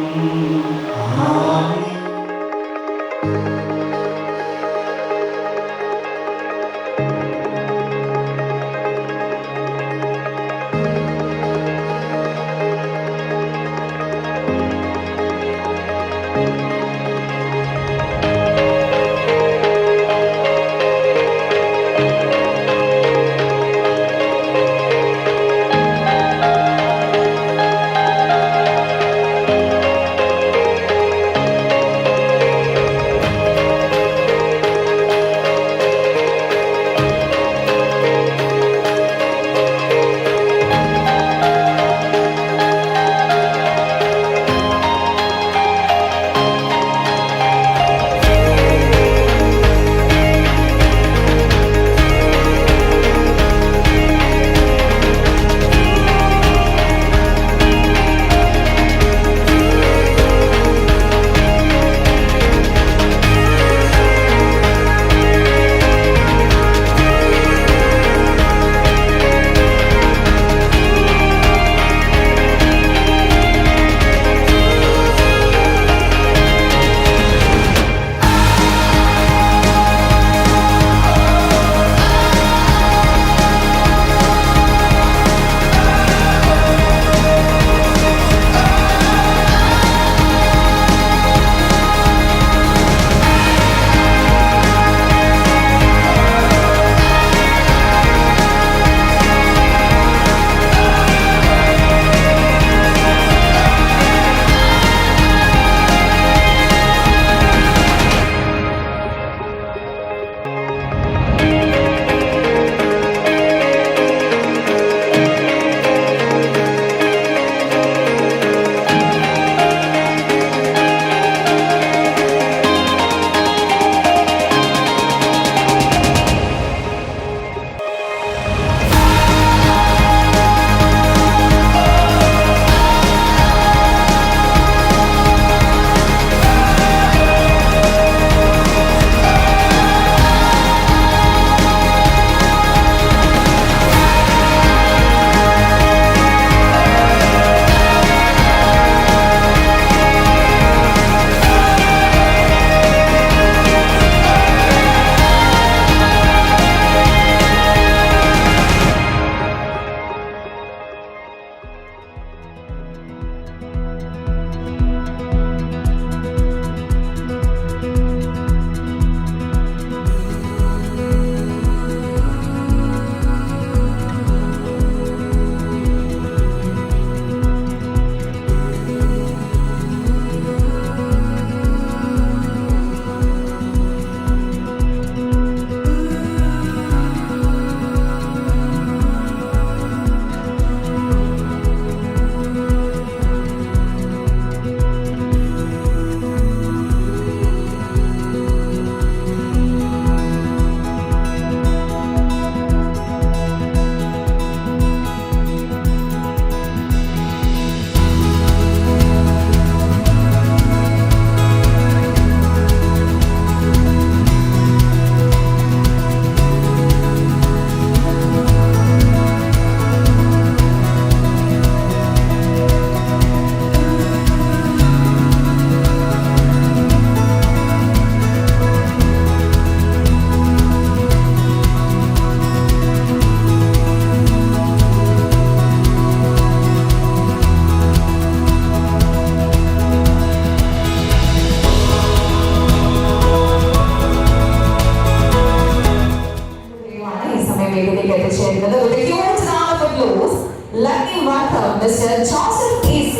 With your round of applause, let me welcome Mr. Joseph E.C.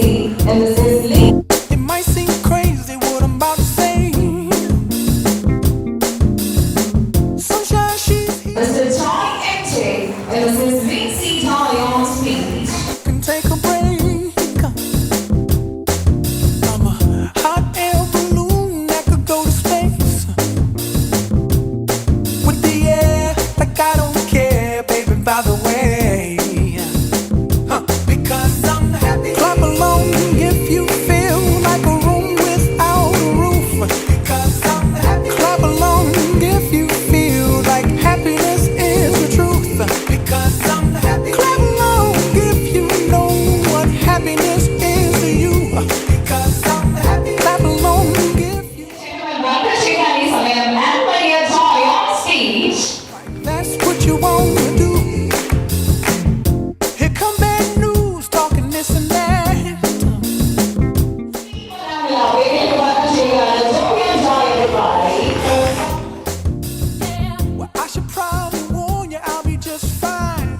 and Mrs. Lee. It might seem crazy what I'm about to say. Sunshine, she's here. Mr. Joy M.J. and Mrs. Vincy Joy on speech. Can take a break. I'm a hot air balloon that could go to space. With the air, like I don't care, baby, by the way. Because I'm happy. Clap along if you feel like a room without a roof. Because I'm happy. Clap along if you feel like happiness is the truth. Because I'm happy. Clap along if you know what happiness is to you. Because I'm happy. Clap along if you. Welcome to Annie Samayam and Maria Joy on stage. That's what you want to do. Here come bad news, talking this and that. Well, I should probably warn you, I'll be just fine.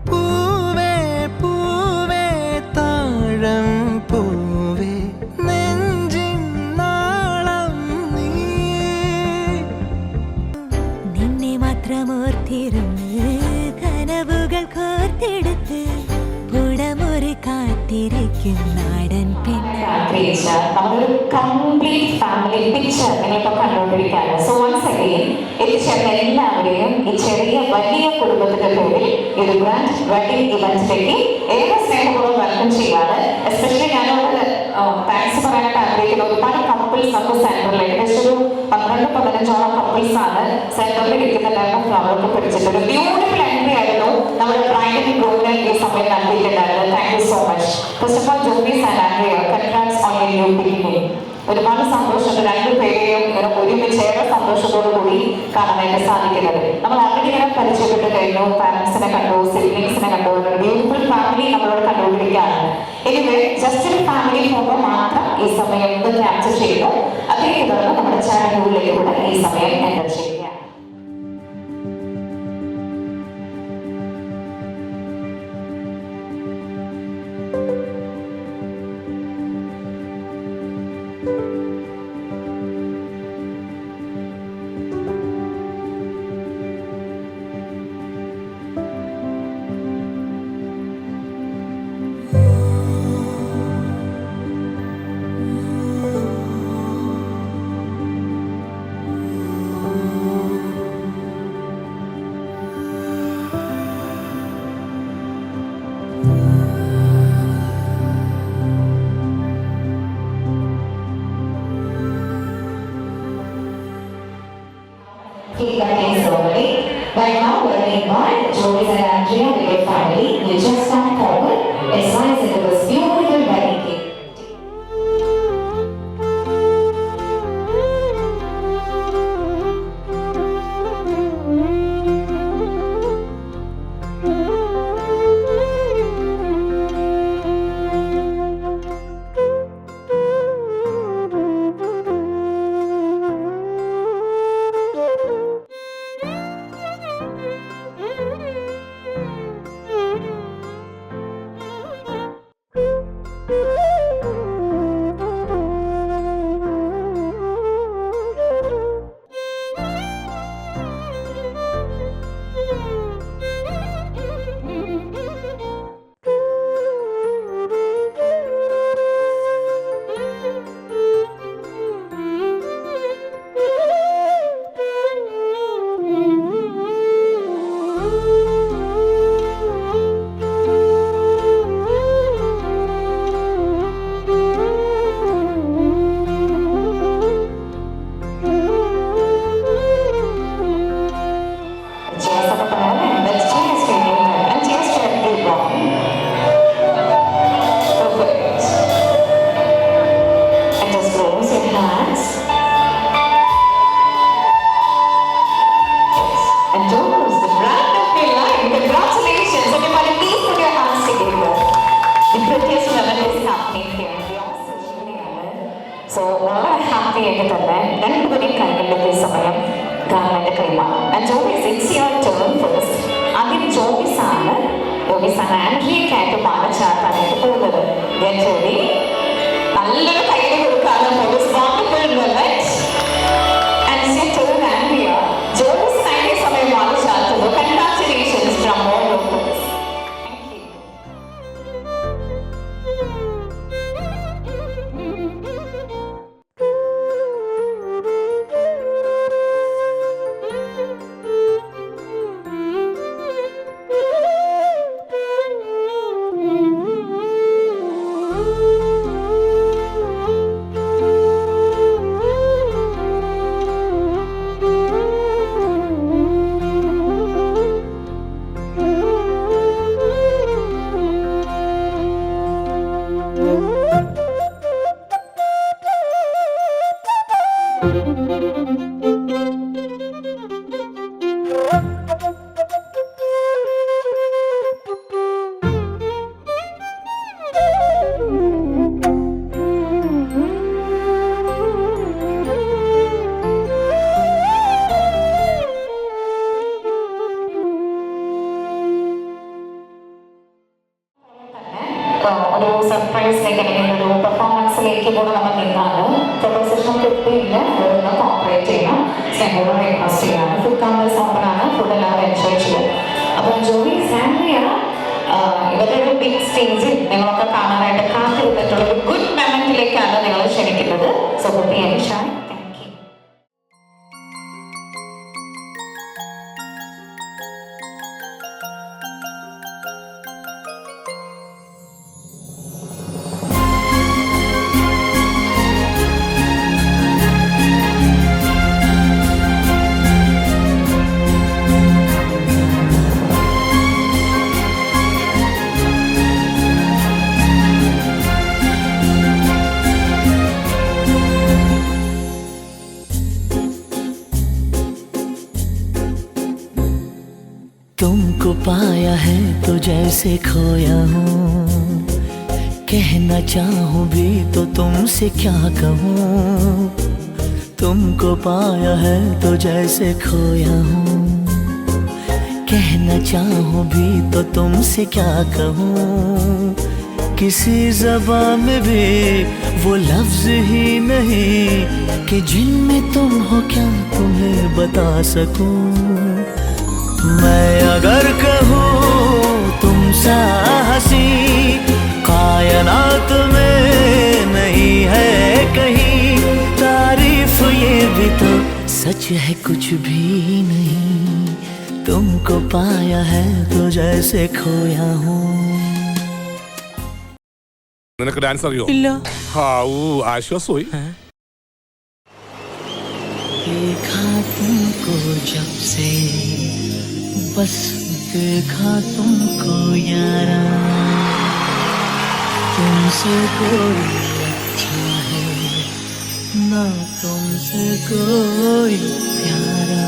പൂവേ പൂവേ താഴം പൂവേ നെഞ്ചിൻ നാളം നീ നിന്നെ മാത്രമോർത്തിരുന്ന് കനവുകൾ കോർത്തെടുത്ത് പുടമുറി കാത്തിരിക്കും നാടൻ പെണ്ണ്. നമ്മളൊരു കംപ്ലീറ്റ് ഫാമിലി പിക്ചർ നിങ്ങളിപ്പോൾ കണ്ടുകൊണ്ടിരിക്കുകയാണ്. സോ വൺസ് അഗെയിൻ എത്തിച്ചേർന്ന എല്ലാവരെയും ഈ ചെറിയ വലിയ കുടുംബത്തിന്റെ പേരിൽ ഒരു ഗ്രാൻഡ് വെഡിങ് ഇവന്റിലേക്ക് ഏറെ സ്നേഹപൂർവ്വം വെൽക്കം ചെയ്യാണ്. എസ്പെഷ്യലി ഞാനോട് താങ്ക്സ് പറയാനായിട്ട് ആഗ്രഹിക്കുന്ന ഒരുപാട് കപ്പിൾസ് നമുക്ക് സെന്ററിൽ ഏകദേശം ഒരു 12-15 കപ്പിൾസ് ആണ് സെന്ററിൽ ഇരിക്കുന്നുണ്ടായിരുന്ന ഫ്ലവർക്ക് പിടിച്ചിട്ട് ഒരു ബ്യൂട്ടിഫുൾ എൻട്രി ആയിരുന്നു നമ്മുടെ ബ്രൈഡിന് ഗ്രൂമിന് ഈ സമയം നൽകിയിട്ടുണ്ടായിരുന്നത്. Thank you so much. First of all Jobis and Andrea, congrats on your new beginning. ഒരുപാട് സന്തോഷമുണ്ട് രണ്ടുപേരെയും ഇങ്ങനെ ഒരുമിച്ച് ഏറെ സന്തോഷത്തോടു കൂടി കാണാനായിട്ട് സാധിക്കുന്നത്. നമ്മൾ ആൾറെഡി ഇങ്ങനെ പരിചയപ്പെട്ട് കഴിഞ്ഞു, പാരന്റ്സിനെ കണ്ടു, സിബ്ലിങ്സിനെ കണ്ടു, ഒരു ബ്യൂട്ടിഫുൾ ഫാമിലി നമ്മളോട് കണ്ടുകൊണ്ടിരിക്കുകയാണ്. എനിവേ ജസ്റ്റ് ഒരു ഫാമിലി ഫോട്ടോ മാത്രം ഈ സമയം ക്യാപ്ചർ ചെയ്തു. അതേ തുടർന്ന് നമ്മുടെ ചാനലിലേക്ക് കൂടെ ഈ സമയം എൻ്റർ ചെയ്യുക. Right now, we're going to invite Joyce and Andrea with your family. You just stand forward and slice into this beautiful wedding cake. Jobis it's your turn first. ആദ്യം ജോബിസ് ആണ് ആൻഡ്രിയക്കായിട്ട് മാനച്ചാട്ടാനായിട്ട് പോകുന്നത്. ജോബി നല്ലൊരു കയ്യിൽ കൊടുക്കാതെ Jobis wonderful moment. And it's your turn Andrea. Jobis കഴിഞ്ഞ സമയം മാനച്ചാട്ടുന്നു. Congratulations from all of us. ഒരു സർപ്രൈസിലേക്ക് അല്ലെങ്കിൽ ഒരു പെർഫോമൻസിലേക്ക് കൂടെ നമ്മൾ നീങ്ങാണ്. പ്രൊപ്പോസിഷൻ കിട്ടിയില്ല, അതൊന്ന് കോപ്പറേറ്റ് ചെയ്യണം. സ്നേഹത്തോടെ റിക്വസ്റ്റ് ചെയ്യാണ്. ഫുഡ് കൗണ്ടേഴ്സ് ഓപ്പൺ ആണ്, ഫുഡ് എല്ലാവരും എൻജോയ് ചെയ്യും. അപ്പോൾ ജോബി സാൻഡ്രിയ ഇവരുടെ ഒരു ബിഗ് സ്റ്റേജിൽ നിങ്ങളൊക്കെ കാണാനായിട്ട് കാത്തിരുന്നിട്ടുള്ള ഒരു ഗുഡ് മൊമെന്റിലേക്കാണ് നിങ്ങൾ ക്ഷണിക്കുന്നത്. സോ കുട്ടി എൻജോയ്. तुमको पाया है तो जैसे खोया हूँ, कहना चाहूँ भी तो तुमसे क्या कहूँ। तुमको पाया है तो जैसे खोया हूँ, कहना चाहूँ भी तो तुमसे क्या कहूँ। किसी ज़बान में भी वो लफ्ज़ ही नहीं कि जिनमें तुम हो क्या तुम्हें बता सकूँ। मैं अगर कहूँ तुम सा हंसी कायनात में नहीं है कहीं, तारीफ ये भी तो सच है कुछ भी नहीं। तुमको पाया है तो जैसे खोया हूँ. നിനക്ക് ഡാൻസ് അറിയോ? ഇല്ല. ആശ്വാസമായി. देखा तुमको जब से बस देखा तुमको यारा, तुमसे कोई अच्छा है ना तुमसे कोई प्यारा.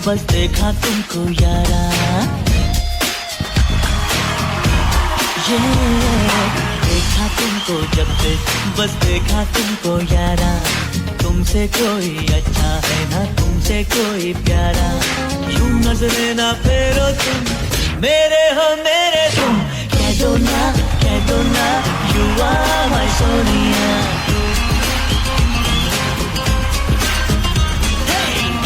बस देखा तुमको यारा, ये देखा तुमको जब से बस देखा तुमको यारा, तुमसे कोई अच्छा है ना तुमसे कोई प्यारा. यूं नजरे ना फेरो तुम मेरे हो मेरे तुम, कह दो ना you are my सोनिया.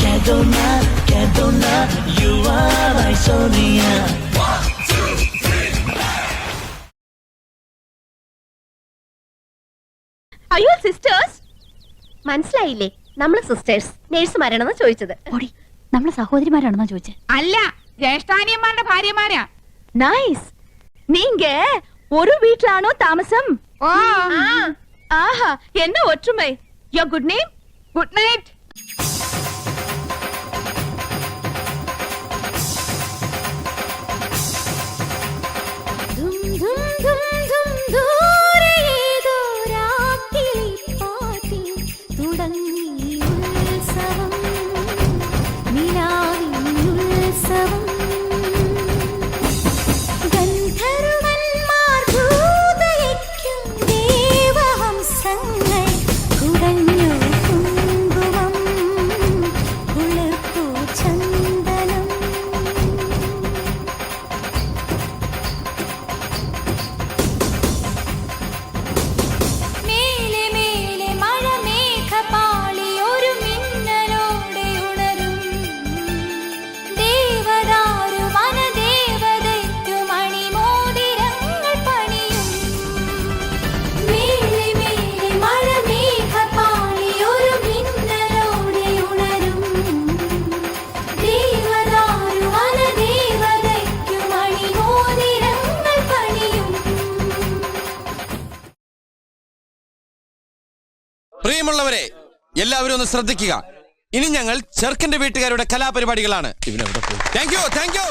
कह दो ना you are my Sonia. 1, 2, 3. Are you sisters? മനസ്സിലായില്ലേ? നമ്മള് സിസ്റ്റേഴ്സ് നേഴ്സുമാരാണെന്ന് ചോദിച്ചത്. നമ്മള് സഹോദരിമാരാണെന്നാ ചോദിച്ചത്. അല്ല, ജ്യേഷ്ഠാനിയന്മാരുടെ ഭാര്യമാരാ. നൈസ്. നീങ്ക ഒരു വീട്ടിലാണോ താമസം? ആഹാ, என்ன ஒற்றுமை. Your good name? Good night. धूम धूम പ്രിയമുള്ളവരെ, എല്ലാവരും ഒന്ന് ശ്രദ്ധിക്കുക. ഇനി ഞങ്ങൾ ചെറുക്കന്റെ വീട്ടുകാരുടെ കലാപരിപാടികളാണ്. Thank you, thank you.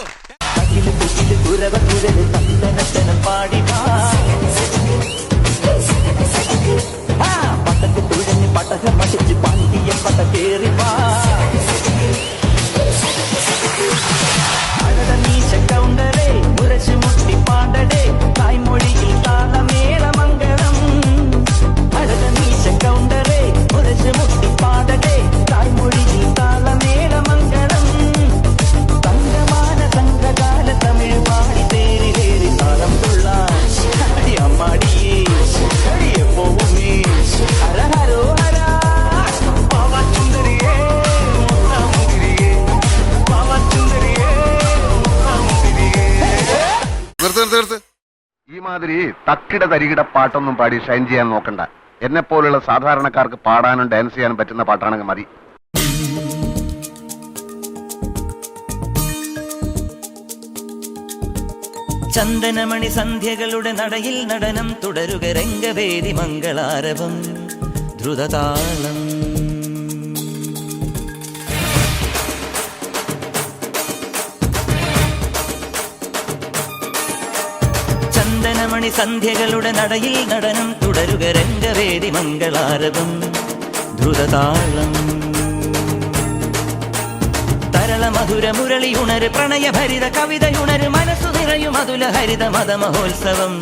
ഈ മാതിരി തക്കിട തരികിട പാട്ടൊന്നും പാടി ഷൈൻ ചെയ്യാൻ നോക്കണ്ട. എന്നെ പോലുള്ള സാധാരണക്കാർക്ക് പാടാനും ഡാൻസ് ചെയ്യാനും പറ്റുന്ന പാട്ടാണെങ്കിൽ മതി. ചന്ദനമണി സന്ധ്യകളുടെ നടയിൽ നടനം തുടരുക രംഗവേദി മംഗളാരവം ദ്രുതതാളം. ചന്ദനമണി സന്ധ്യകളുടെ നടയിൽ നടനം തുടരുക രംഗവേദി മംഗളാരവം ദ്രുതതാളം. തരള മധുര മുരളി ഉണര് പ്രണയഭരിത കവിതയുണര് മനസ്സു നിറയും അതുല ഹരിത മതമഹോത്സവം.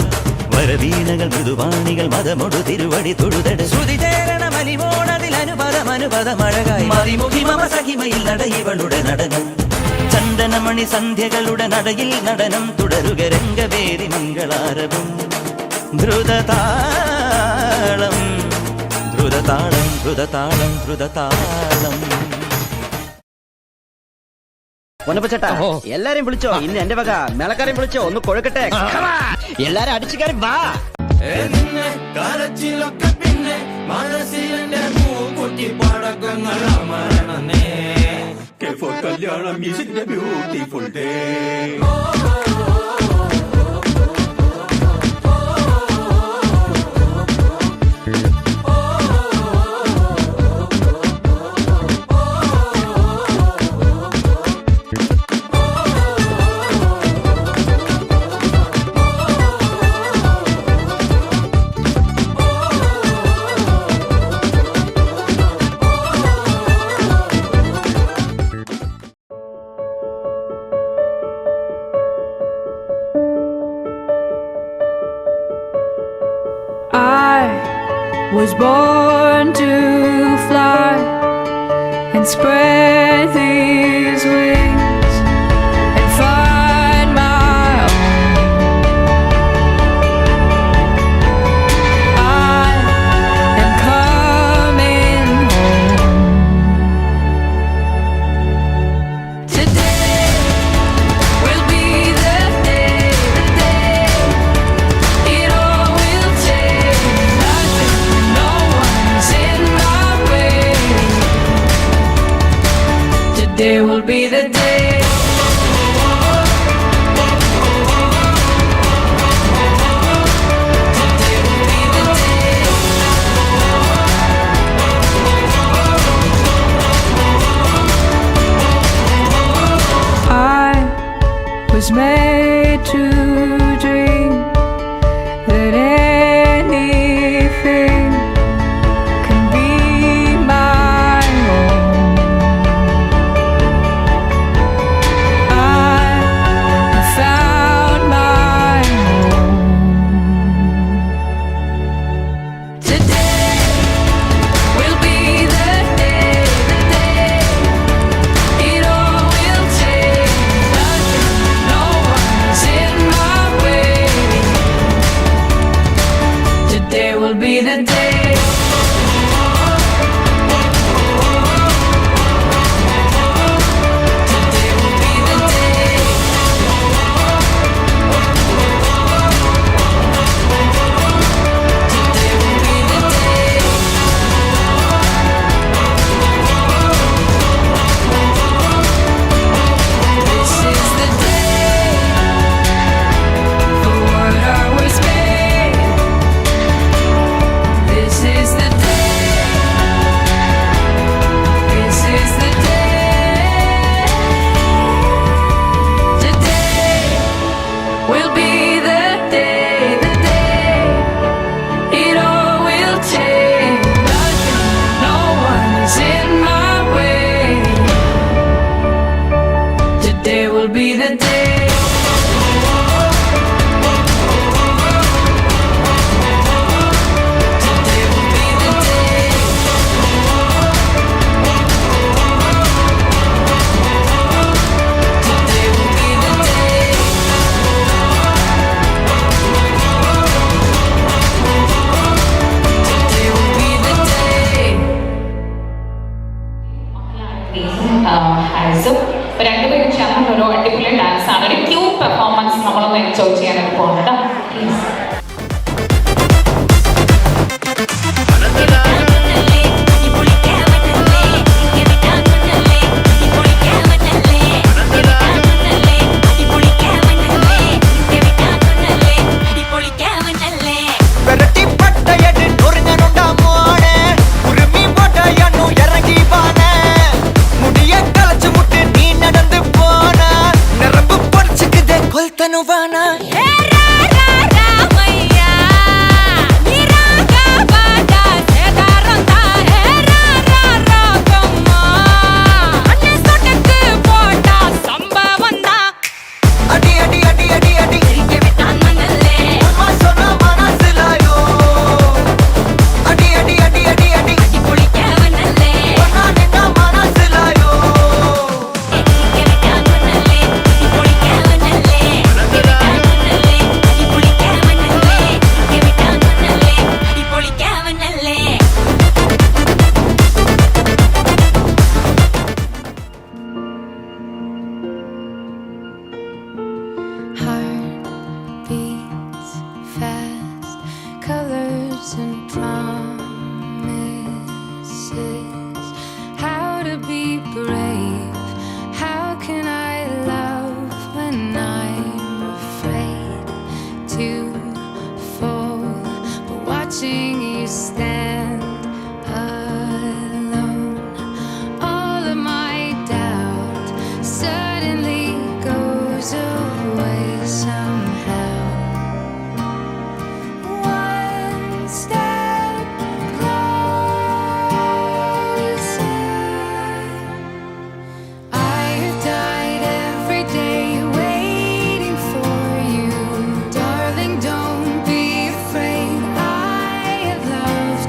വരവീണകൾ മൃദുവാണികൾ മതമൊടു തിരുവടി തൊഴുതട് ശ്രുതി ചേരണ മലിമോണതിൽ അനുപദമഴകായി മറിമുഖി മമ സഹിമയിൽ നടയിവളുടെ നടനം. ചന്ദനമണി സന്ധ്യകളുടെ നടയിൽ നടനം തുടരുക രംഗവേദി മംഗളാരവം ദ്രുതതാളം ദ്രുതതാളം ദ്രുതതാളം ദ്രുതതാളം. പൊന്നപ്പച്ചേട്ടാ, എല്ലാരെയും വിളിച്ചോ. ഇന്ന് എന്റെ വക മേളക്കാരെയും വിളിച്ചോ. ഒന്ന് കൊഴുക്കട്ടെ. എല്ലാരും അടിച്ചു കയറി വാ. പിന്നെ മനസ്സിലെ പൂക്കുട്ടി പടക്കങ്ങൾ അമരണേ. കല്യാണം beautiful day. Was born to fly and spread these wings and find my own. I am coming home. Today will be the day it all will take. Today will be the day. Today will be the day. I was made to dream that anything can be my own. Will be the day. Today will be the day. Today will be the day. This is the day for what I was made. This the day it all will change. Nothing, no one is in my way. Today will be the day. ഹാരിസും രണ്ടുപേരും ചേർന്ന് ഒരു അടിപൊളി dance ആണ്, ഒരു cute performance നമ്മളൊന്ന് enjoy ചെയ്യാനായിട്ട് പോകുന്നു കേട്ടോ. Please. Loved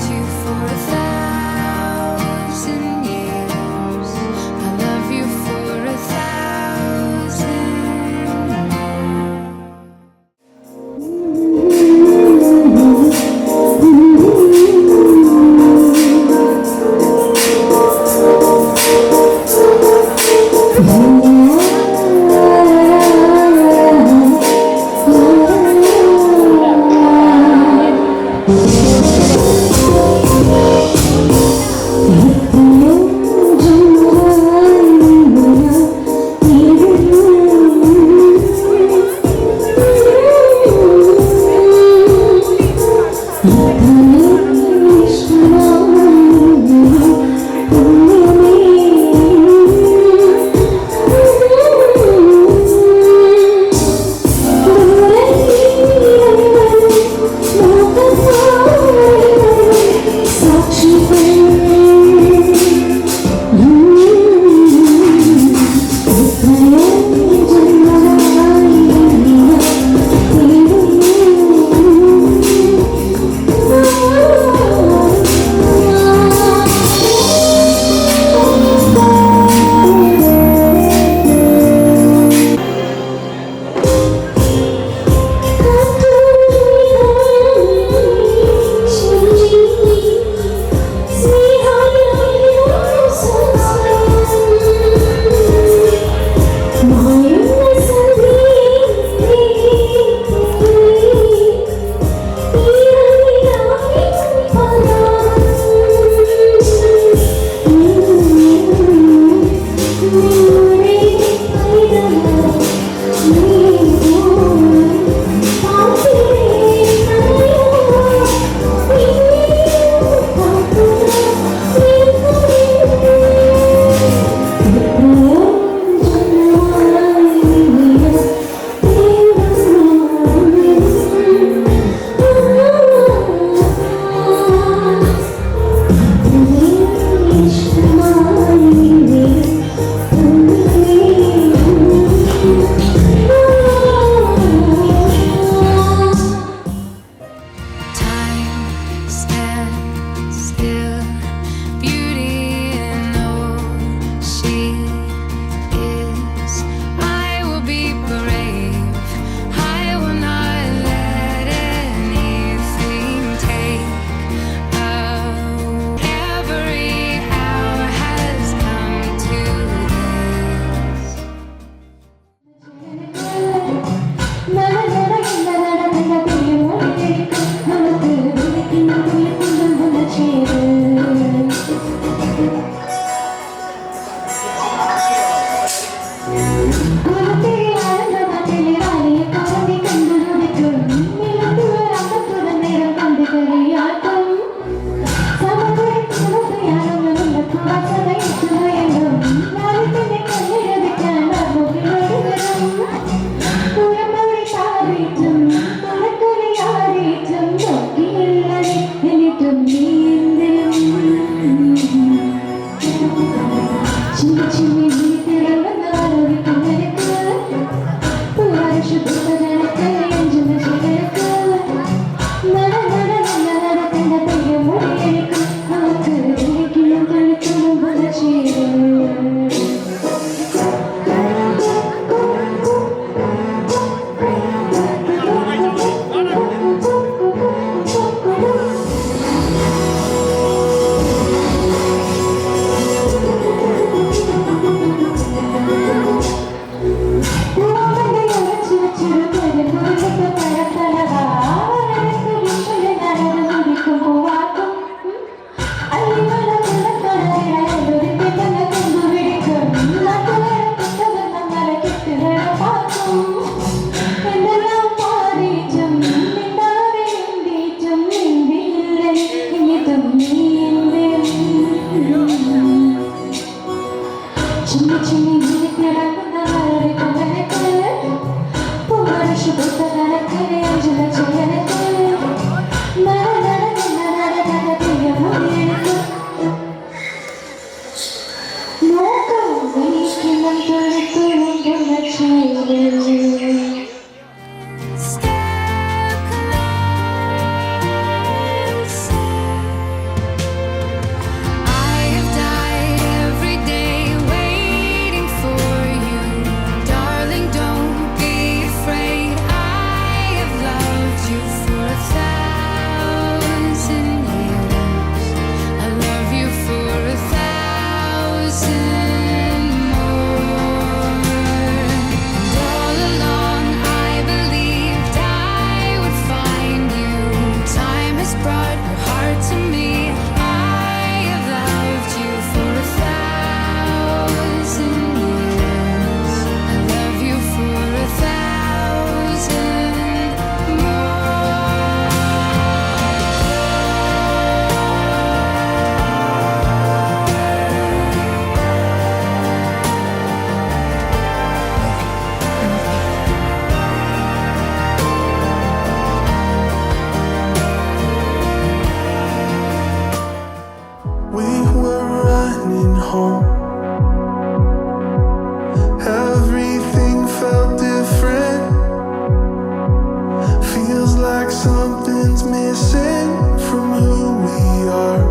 like something's missing from who we are,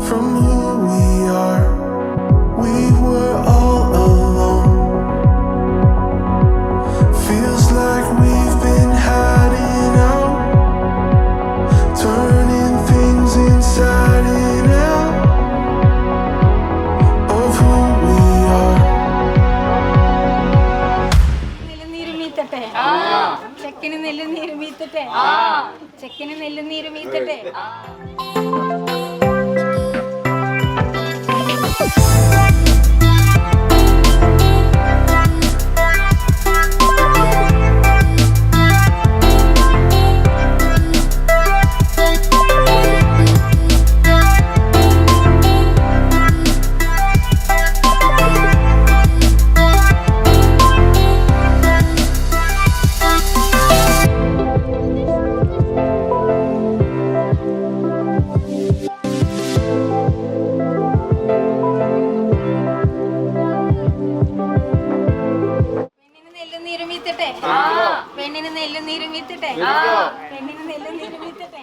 from who we are. We were all alone. Feels like we've been hiding out, turning things inside and out of who we are. ചെക്കന് നെല്ലും നീരും വീത്തട്ടെ, ചെക്കന് നെല്ലും നീരും വീത്തട്ടെ. പെണ്ണിന് നെല്ലും നീരും വീത്തട്ടെ, പെണ്ണിന് നെല്ലും നീരും വീത്തട്ടെ.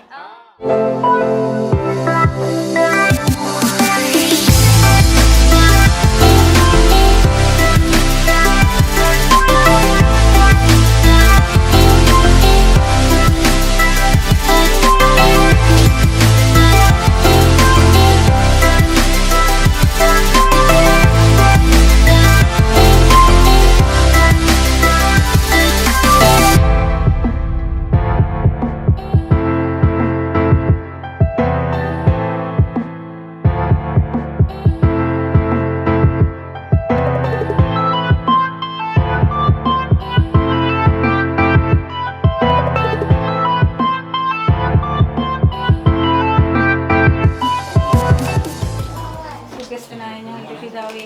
ഞങ്ങളുടെ പിതാവേ,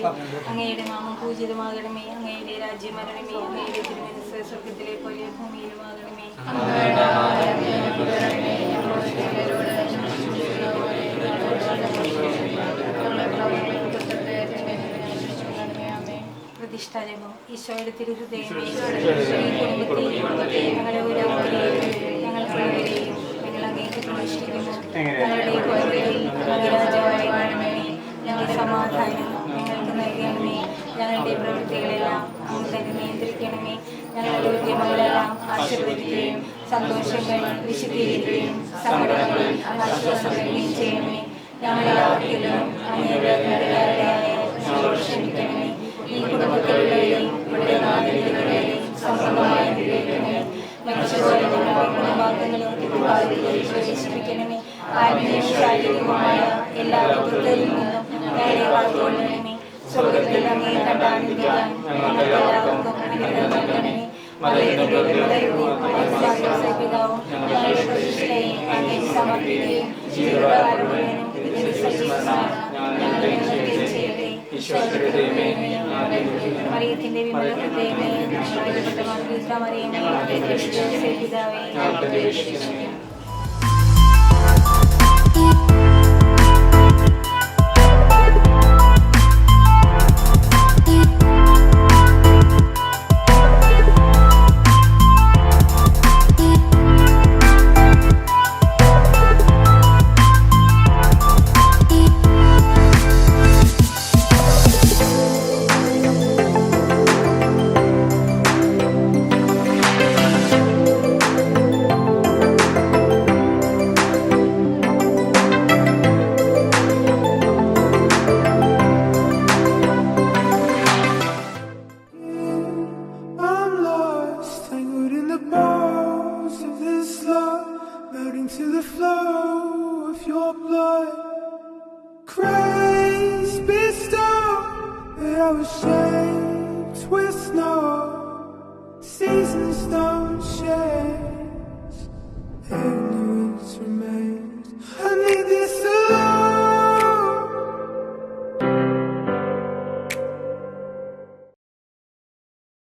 അങ്ങയുടെ നാമം പൂജിതമാകണമേ, അങ്ങയുടെ രാജ്യം വരണമേ, അങ്ങയുടെ തിരുമനസ്സ് സ്വർഗ്ഗത്തിലെ പോലെ ഭൂമിയിലുമാകണമേ. പ്രതിഷ്ഠാജപം. ഈശോയുടെ തിരുഹൃദയമേ, ഈ കുടുംബത്തെയും ഞങ്ങളുടെ ഓരോരുത്തരെയും ഞങ്ങൾക്കുള്ളവരെയും ഞങ്ങൾ അങ്ങേക്ക് പ്രതിഷ്ഠിക്കുന്നു. ഞങ്ങളുടെ കോട്ടയിൽ രാജാവായി കാണണമേ, ഞങ്ങളുടെ സമാധാനം ഞങ്ങൾക്ക് നൽകണമേ, ഞങ്ങളുടെ പ്രവൃത്തികളെല്ലാം അങ്ങ് തന്നെ നിയന്ത്രിക്കണമേ, ഞങ്ങളുടെ ഉദ്യമങ്ങളെല്ലാം ആശീർവദിക്കുകയും സന്തോഷങ്ങൾ വിശദീകരിക്കുകയും സങ്കടങ്ങൾ ആശ്വാസപ്പെടുകയും ചെയ്യണമേ. ഞങ്ങളെ ആർക്കെല്ലാം അങ്ങയുടെ ക്ഷമിക്കണമേ. ഈ കുടുംബത്തിലുള്ളവരെയും ഇവിടെ നാടുകളിലുള്ളവരെയും സമ്പന്നമായി അനുഗ്രഹിക്കണമേ. മനുഷ്യരുടെ ഗുണഭാഗങ്ങളും പ്രവേശിപ്പിക്കണമേ. ആത്മീയവും ശാരീരികവുമായ എല്ലാ വിപത്തുകളിൽ നിന്നും ഞങ്ങളെ കാത്തുകൊള്ളണമേ. സ്വർഗ്ഗത്തിൽ അങ്ങേ കണ്ടാനന്ദിക്കാൻ ഞങ്ങൾക്കെല്ലാവർക്കും അനുഗ്രഹം നൽകണമേ. പിതാവും ഞങ്ങളുടെ പ്രതിഷ്ഠയെ അങ്ങേക്ക് സമർപ്പിക്കുകയും ജീവിതകാലം മുഴുവനും ഇതിന്റെ സജീവമാണ് ഞങ്ങളെ നിർത്തുകയും ചെയ്യട്ടെ. മറിയത്തിന്റെ വിമല ഹൃദയമേ, ഞങ്ങളുടെ മാതൃക മറിയമേ, പിതാവേ, seasons don't change.